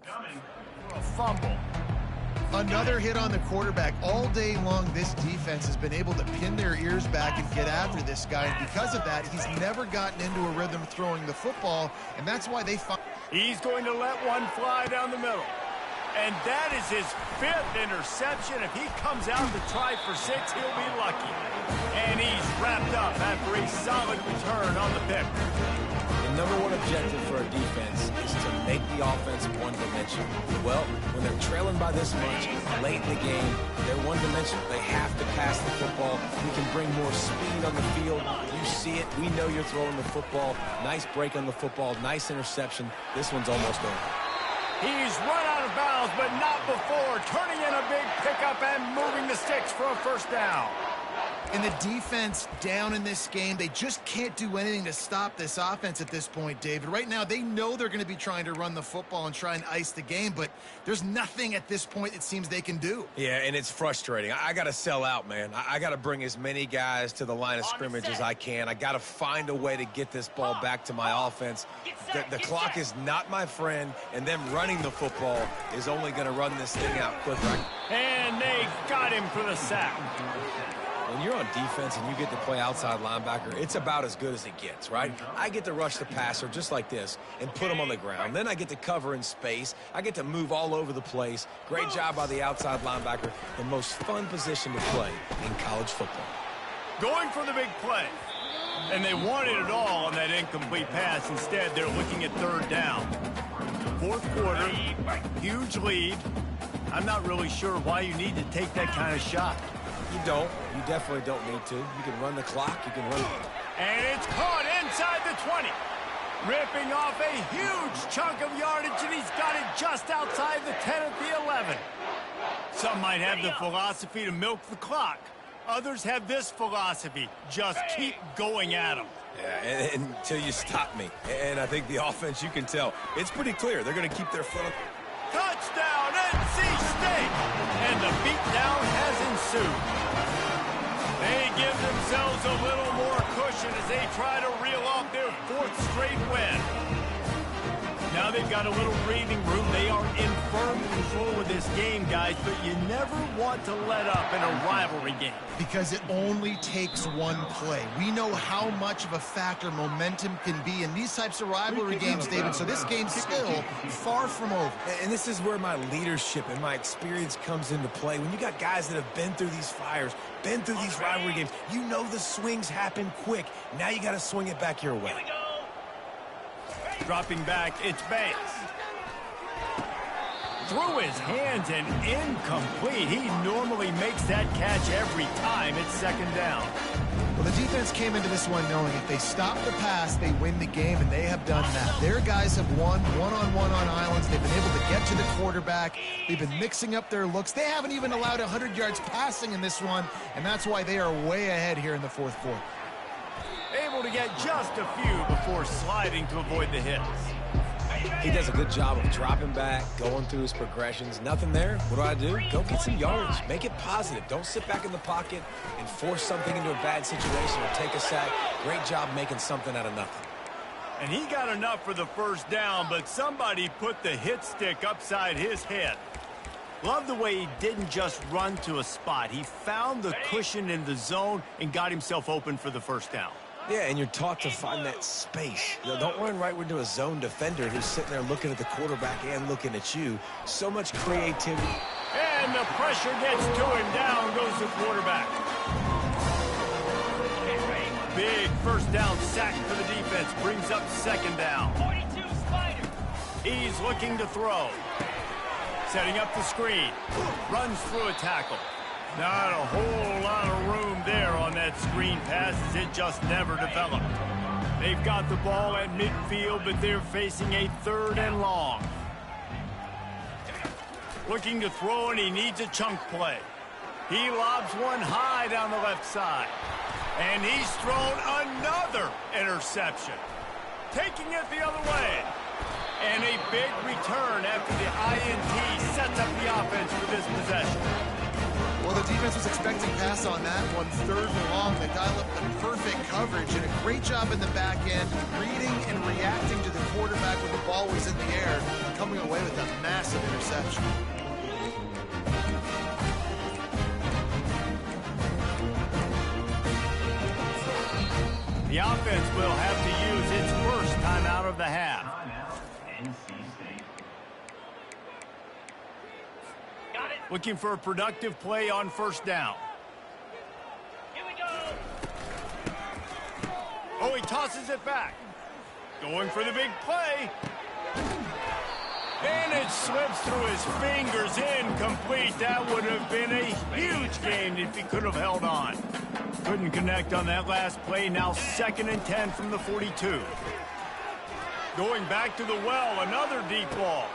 Speaker 1: Coming for a fumble.
Speaker 2: Another hit on the quarterback. All day long, this defense has been able to pin their ears back and get after this guy. And because of that, he's never gotten into a rhythm throwing the football, and that's why they find.
Speaker 1: He's going to let one fly down the middle. And that is his 5th interception. If he comes out to try for 6, he'll be lucky. And he's wrapped up after a solid return on the pick.
Speaker 3: The number one objective for a defense is to make the offense one-dimensional. Well, when they're trailing by this much late in the game, they're one-dimensional. They have to pass the football. We can bring more speed on the field. You see it. We know you're throwing the football. Nice break on the football. Nice interception. This one's almost over.
Speaker 1: He's run out of bounds, but not before. Turning in a big pickup and moving the sticks for a first down.
Speaker 2: And the defense down in this game, they just can't do anything to stop this offense at this point, David. Right now, they know they're going to be trying to run the football and try and ice the game, but there's nothing at this point it seems they can do.
Speaker 3: Yeah, and it's frustrating. I got to sell out, man. I got to bring as many guys to the line of scrimmage as I can. I got to find a way to get this ball back to my offense. The clock is not my friend, and them running the football is only going to run this thing out quicker.
Speaker 1: And they got him for the sack.
Speaker 3: When you're on defense and you get to play outside linebacker, it's about as good as it gets, right? I get to rush the passer just like this and put him on the ground. Then I get to cover in space. I get to move all over the place. Great job by the outside linebacker. The most fun position to play in college football.
Speaker 1: Going for the big play. And they wanted it all on that incomplete pass. Instead, they're looking at 3rd down. 4th quarter, huge lead. I'm not really sure why you need to take that kind of shot.
Speaker 3: You don't. You definitely don't need to. You can run the clock. You can run.
Speaker 1: And it's caught inside the 20. Ripping off a huge chunk of yardage, and he's got it just outside the 10 at the 11. Some might have the philosophy to milk the clock. Others have this philosophy, just keep going at them.
Speaker 3: Yeah, and until you stop me. And I think the offense, you can tell, it's pretty clear. They're going to keep their foot on.
Speaker 1: Touchdown, NC State! And the beatdown has ensued. They give themselves a little more cushion as they try to reel off their 4th straight win. Now they've got a little breathing room. They are in firm control of this game, guys, but you never want to let up in a rivalry game.
Speaker 2: Because it only takes one play. We know how much of a factor momentum can be in these types of rivalry games, David, so this game's still far from over.
Speaker 3: And this is where my leadership and my experience comes into play. When you got guys that have been through these fires, been through these rivalry games, you know the swings happen quick. Now you got to swing it back your way.
Speaker 1: Dropping back, it's Banks. Through his hands and incomplete. He normally makes that catch every time. It's 2nd down.
Speaker 2: Well, the defense came into this one knowing if they stop the pass, they win the game, and they have done that. Their guys have won one-on-one on islands. They've been able to get to the quarterback. They've been mixing up their looks. They haven't even allowed 100 yards passing in this one, and that's why they are way ahead here in the 4th quarter.
Speaker 1: Able to get just a few before sliding to avoid the hits.
Speaker 3: He does a good job of dropping back, going through his progressions. Nothing there. What do? Go get some yards. Make it positive. Don't sit back in the pocket and force something into a bad situation or take a sack. Great job making something out of nothing.
Speaker 1: And he got enough for the first down, but somebody put the hit stick upside his head. Love the way he didn't just run to a spot. He found the cushion in the zone and got himself open for the first down.
Speaker 3: Yeah, and you're taught to find that space. Don't run right into a zone defender who's sitting there looking at the quarterback and looking at you. So much creativity.
Speaker 1: And the pressure gets to him. Down goes the quarterback. Big first down sack for the defense. Brings up 2nd down.
Speaker 5: 42 Spider.
Speaker 1: He's looking to throw. Setting up the screen. Runs through a tackle. Not a whole lot of room there on that screen pass as it just never developed. They've got the ball at midfield, but they're facing a 3rd and long. Looking to throw, and he needs a chunk play. He lobs one high down the left side. And he's thrown another interception. Taking it the other way. And a big return after the INT sets up the offense for this possession.
Speaker 2: Well, the defense was expecting pass on that one. 3rd and long. They dial up the perfect coverage and a great job in the back end, reading and reacting to the quarterback when the ball was in the air, coming away with a massive interception.
Speaker 1: The offense will have to use its first timeout of the half. Looking for a productive play on 1st down.
Speaker 5: Here we go.
Speaker 1: Oh, he tosses it back. Going for the big play. And it slips through his fingers, incomplete. That would have been a huge gain if he could have held on. Couldn't connect on that last play. Now 2nd and 10 from the 42. Going back to the well, another deep ball.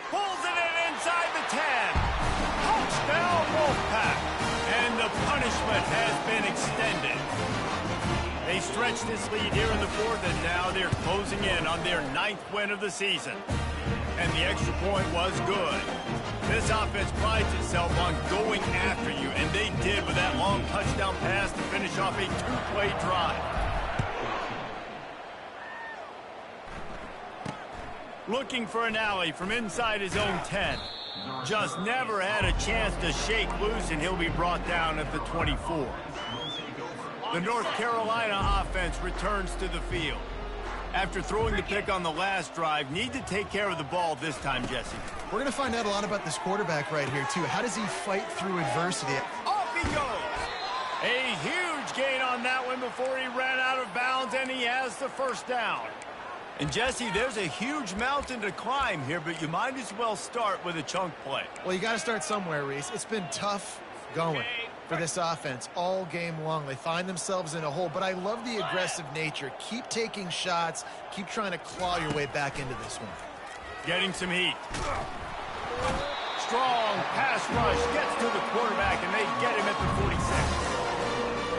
Speaker 1: Pulls it in inside the 10. Touchdown Wolfpack. And the punishment has been extended. They stretch this lead here in the 4th, and now they're closing in on their 9th win of the season. And the extra point was good. This offense prides itself on going after you, and they did with that long touchdown pass to finish off a 2-play drive. Looking for an alley from inside his own 10. Just never had a chance to shake loose, and he'll be brought down at the 24. The North Carolina offense returns to the field. After throwing the pick on the last drive, need to take care of the ball this time, Jesse.
Speaker 2: We're going to find out a lot about this quarterback right here, too. How does he fight through adversity?
Speaker 1: Off he goes. A huge gain on that one before he ran out of bounds, and he has the 1st down. And, Jesse, there's a huge mountain to climb here, but you might as well start with a chunk play.
Speaker 2: Well, you got to start somewhere, Reese. It's been tough going for this offense all game long. They find themselves in a hole, but I love the aggressive nature. Keep taking shots. Keep trying to claw your way back into this one.
Speaker 1: Getting some heat. Strong pass rush gets to the quarterback, and they get him at the 46.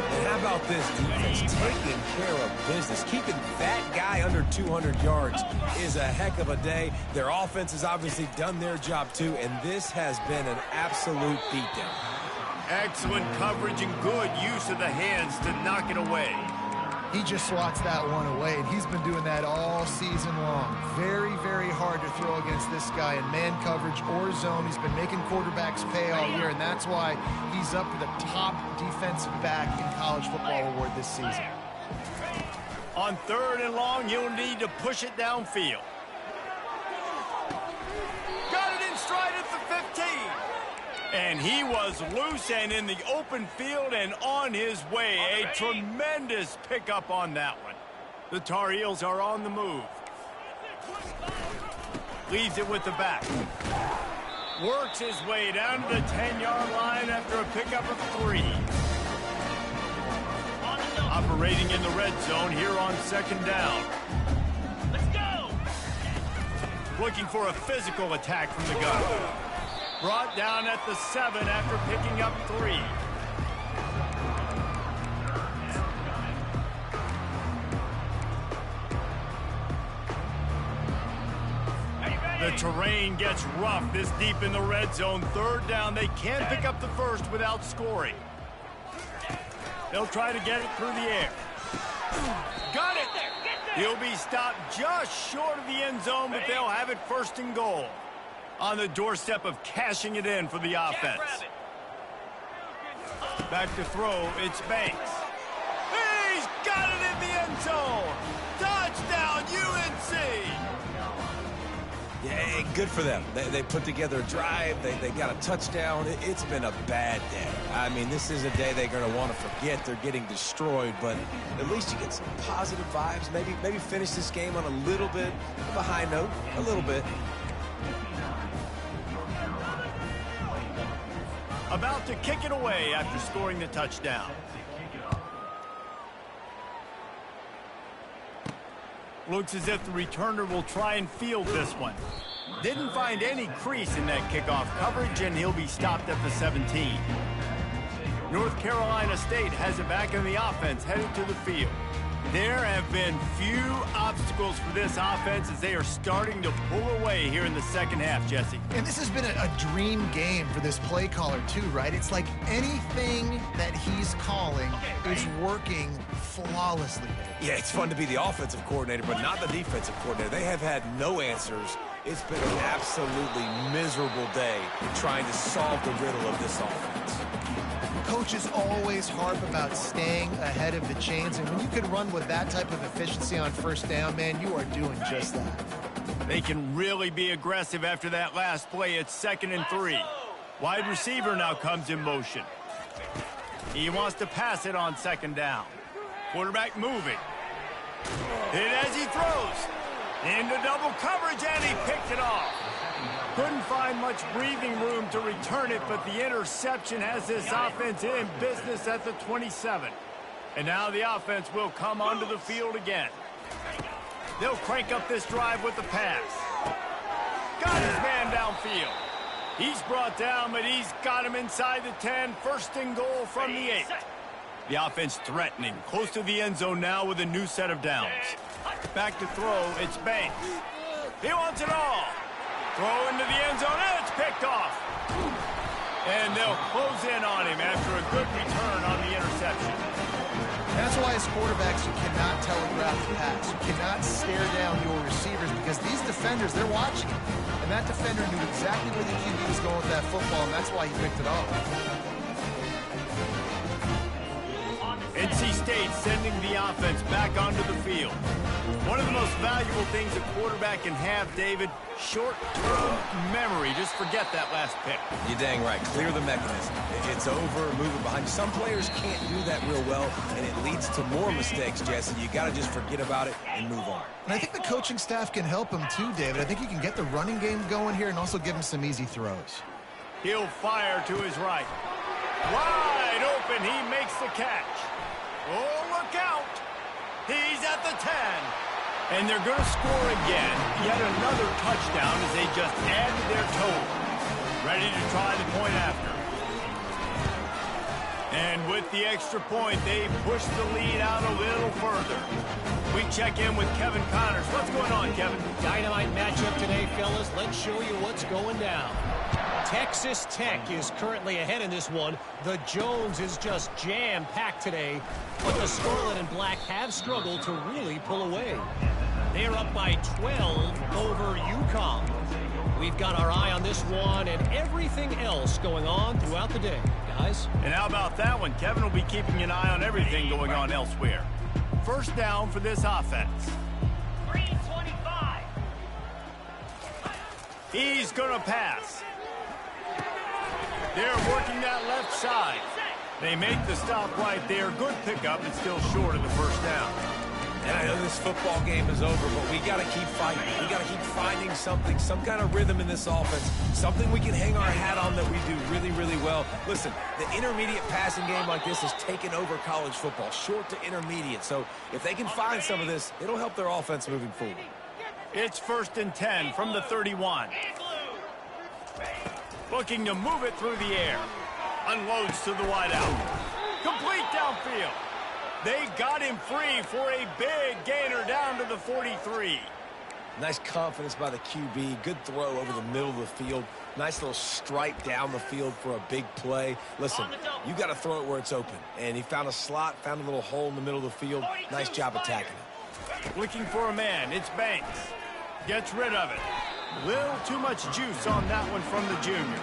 Speaker 3: And how about this defense taking care of business? Keeping that guy under 200 yards is a heck of a day. Their offense has obviously done their job too, and this has been an absolute beatdown.
Speaker 1: Excellent coverage and good use of the hands to knock it away.
Speaker 2: He just swats that one away, and he's been doing that all season long. Very, very hard to throw against this guy in man coverage or zone. He's been making quarterbacks pay all year, and that's why he's up for the top defensive back in college football award this season.
Speaker 1: On 3rd and long, you'll need to push it downfield. Got it in stride at the 15. And he was loose and in the open field and on his way. A tremendous pickup on that one. The Tar Heels are on the move. Leaves it with the back. Works his way down to the 10-yard line after a pickup of 3. Operating in the red zone here on 2nd down.
Speaker 5: Let's go.
Speaker 1: Looking for a physical attack from the gun. Brought down at the 7 after picking up 3. The terrain gets rough this deep in the red zone. 3rd down, they can pick up the 1st without scoring. They'll try to get it through the air. Got it! He'll be stopped just short of the end zone, but they'll have it 1st and goal. On the doorstep of cashing it in for the offense. Back to throw, it's Banks. He's got it in the end zone! Touchdown, UNC!
Speaker 3: Yeah, good for them. They put together a drive. They got a touchdown. It's been a bad day. I mean, this is a day they're going to want to forget. They're getting destroyed, but at least you get some positive vibes. Maybe finish this game on a little bit of a high note, a little bit.
Speaker 1: about to kick it away after scoring the touchdown. Looks as if the returner will try and field this one. Didn't find any crease in that kickoff coverage, and he'll be stopped at the 17. North Carolina State has it back in the offense, headed to the field. There have been few obstacles for this offense as they are starting to pull away here in the second half, Jesse.
Speaker 2: And this has been a dream game for this play caller too, right? It's like anything that he's calling is working flawlessly.
Speaker 3: Yeah, it's fun to be the offensive coordinator, but not the defensive coordinator. They have had no answers. It's been an absolutely miserable day trying to solve the riddle of this offense.
Speaker 2: Coaches always harp about staying ahead of the chains, and when you can run with that type of efficiency on first down, man, you are doing just that.
Speaker 1: They can really be aggressive after that last play. It's 2nd and 3. Wide receiver now comes in motion. He wants to pass it on 2nd down. Quarterback moving. Hit as he throws. Into double coverage, and he picked it off. Couldn't find much breathing room to return it, but the interception has this offense in business at the 27. And now the offense will come onto the field again. They'll crank up this drive with the pass. Got his man downfield. He's brought down, but he's got him inside the 10. 1st and goal from the 8. The offense threatening, close to the end zone now with a new set of downs. Back to throw, it's Banks. He wants it all. Throw into the end zone, and it's picked off. And they'll close in on him after a good return on the interception.
Speaker 2: That's why as quarterbacks you cannot telegraph the pass. You cannot stare down your receivers because these defenders, they're watching him. And that defender knew exactly where the QB was going with that football, and that's why he picked it off.
Speaker 1: NC State sending the offense back onto the field. One of the most valuable things a quarterback can have, David, short-term memory. Just forget that last pick.
Speaker 3: You're dang right. Clear the mechanism. It's over, move it behind you. Some players can't do that real well, and it leads to more mistakes, Jesse. You got to just forget about it and move on.
Speaker 2: And I think the coaching staff can help him too, David. I think you can get the running game going here and also give him some easy throws.
Speaker 1: He'll fire to his right. Wide open, he makes the catch. Oh, look out. He's at the 10. And they're going to score again. Yet another touchdown as they just add to their total. Ready to try the point after. And with the extra point, they push the lead out a little further. We check in with Kevin Connors. What's going on, Kevin?
Speaker 4: Dynamite matchup today, fellas. Let's show you what's going down. Texas Tech is currently ahead in this one. The Jones is just jam-packed today, but the Scarlet and Black have struggled to really pull away. They're up by 12 over UConn. We've got our eye on this one and everything else going on throughout the day, guys.
Speaker 1: And how about that one? Kevin will be keeping an eye on everything going on elsewhere. 1st down for this offense.
Speaker 5: 325.
Speaker 1: He's going to pass. They're working that left side. They make the stop right there. Good pickup, but still short of the 1st down.
Speaker 3: And I know this football game is over, but we got to keep fighting. We got to keep finding something, some kind of rhythm in this offense, something we can hang our hat on that we do really, really well. Listen, the intermediate passing game like this has taken over college football, short to intermediate. So if they can find some of this, it'll help their offense moving forward.
Speaker 1: It's 1st and 10 from the 31. Looking to move it through the air. Unloads to the wideout. Complete downfield. They got him free for a big gainer down to the 43.
Speaker 3: Nice confidence by the QB. Good throw over the middle of the field. Nice little stripe down the field for a big play. Listen, you got to throw it where it's open. And he found a slot, found a little hole in the middle of the field. Nice job attacking it.
Speaker 1: Looking for a man. It's Banks. Gets rid of it. Little too much juice on that one from the junior.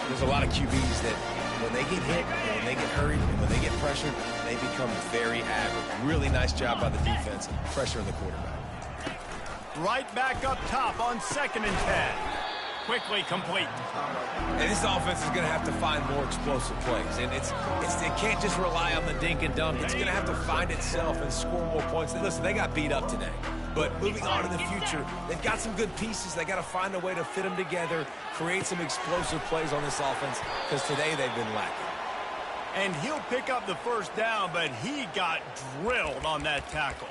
Speaker 3: There's a lot of QBs that when they get hit, and when they get hurried, and when they get pressured, they become very average. Really nice job by the defense, pressuring the quarterback.
Speaker 1: Right back up top on 2nd and 10. Quickly complete.
Speaker 3: And this offense is going to have to find more explosive plays. And it can't just rely on the dink and dunk. It's going to have to find itself and score more points. Listen, they got beat up today. But moving on in the future, they've got some good pieces. They got to find a way to fit them together, create some explosive plays on this offense, because today they've been lacking.
Speaker 1: And he'll pick up the first down, but he got drilled on that tackle.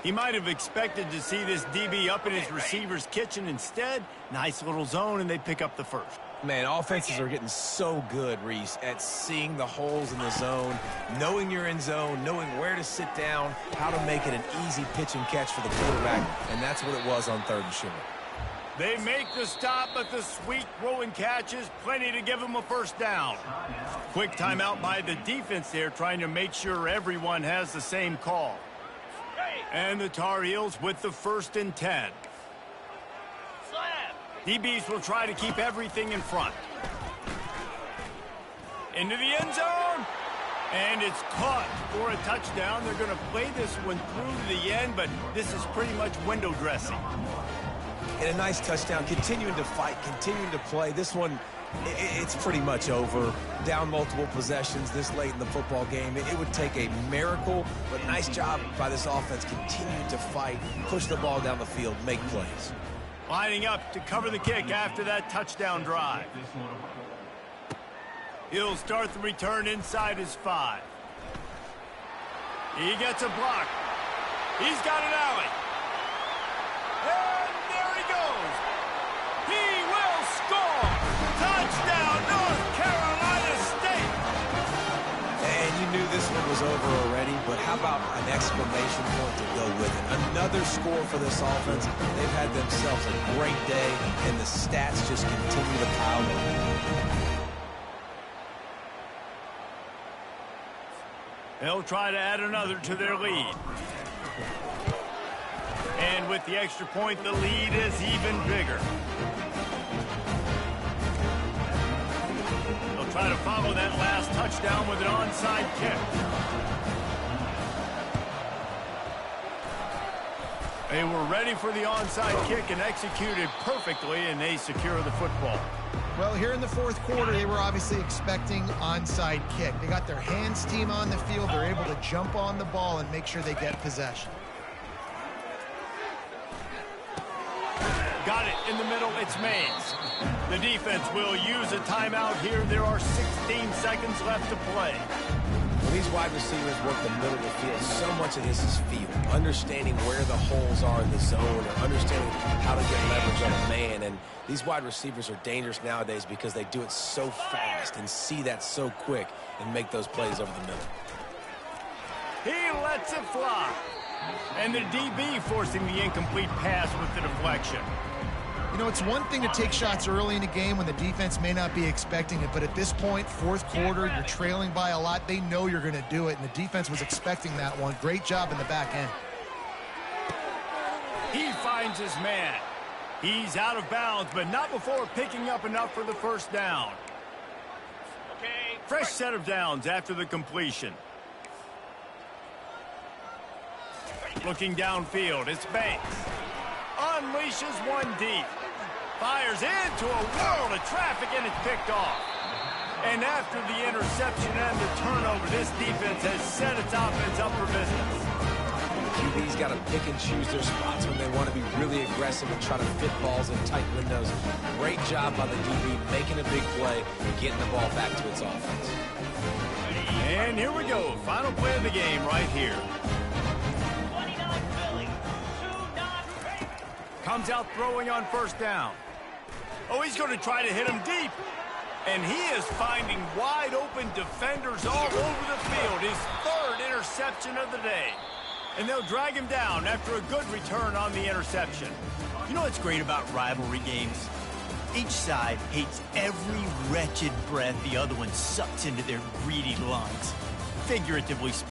Speaker 1: He might have expected to see this DB up in his receiver's kitchen. Instead, nice little zone, and they pick up the first.
Speaker 3: Man, offenses are getting so good, Reese, at seeing the holes in the zone, knowing you're in zone, knowing where to sit down, how to make it an easy pitch and catch for the quarterback, and that's what it was on 3rd and short.
Speaker 1: They make the stop, but the sweet throw and catch is plenty to give them a first down. Quick timeout by the defense there, trying to make sure everyone has the same call. And the Tar Heels with the 1st and 10. DBs will try to keep everything in front. Into the end zone. And it's caught for a touchdown. They're going to play this one through to the end, but this is pretty much window dressing.
Speaker 3: And a nice touchdown, continuing to fight, continuing to play. This one, it's pretty much over. Down multiple possessions this late in the football game. It would take a miracle, but nice job by this offense continuing to fight, push the ball down the field, make plays.
Speaker 1: Lining up to cover the kick after that touchdown drive. He'll start the return inside his 5. He gets a block. He's got an alley. And there he goes. He will score. Touchdown, North Carolina State.
Speaker 3: And you knew this one was over already, but how about an exclamation point to go with it? Another score for this offense. They've had themselves a great day, and the stats just continue to pile up.
Speaker 1: They'll try to add another to their lead. And with the extra point, the lead is even bigger. They'll try to follow that last touchdown with an onside kick. They were ready for the onside kick and executed perfectly, and they secure the football.
Speaker 2: Well, here in the 4th quarter, they were obviously expecting onside kick. They got their hands team on the field. They're able to jump on the ball and make sure they get possession.
Speaker 1: Got it in the middle. It's Mays. The defense will use a timeout here. There are 16 seconds left to play.
Speaker 3: When these wide receivers work the middle of the field, so much of this is feel. Understanding where the holes are in the zone, or understanding how to get leverage on a man. And these wide receivers are dangerous nowadays because they do it so fast and see that so quick and make those plays over the middle.
Speaker 1: He lets it fly. And the DB forcing the incomplete pass with the deflection.
Speaker 2: You know, it's one thing to take shots early in a game when the defense may not be expecting it, but at this point, 4th quarter, you're trailing by a lot. They know you're going to do it, and the defense was expecting that one. Great job in the back end.
Speaker 1: He finds his man. He's out of bounds, but not before picking up enough for the first down. Fresh set of downs after the completion. Looking downfield, it's Banks. Unleashes one deep. Fires into a world of traffic, and it's picked off. And after the interception and the turnover, this defense has set its offense up for business.
Speaker 3: QB's got to pick and choose their spots when they want to be really aggressive and try to fit balls in tight windows. Great job by the DB making a big play and getting the ball back to its offense.
Speaker 1: And here we go. Final play of the game right here. Comes out throwing on first down. Oh, he's going to try to hit him deep. And he is finding wide open defenders all over the field. His 3rd interception of the day. And they'll drag him down after a good return on the interception. You know what's great about rivalry games? Each side hates every wretched breath the other one sucks into their greedy lungs. Figuratively speaking.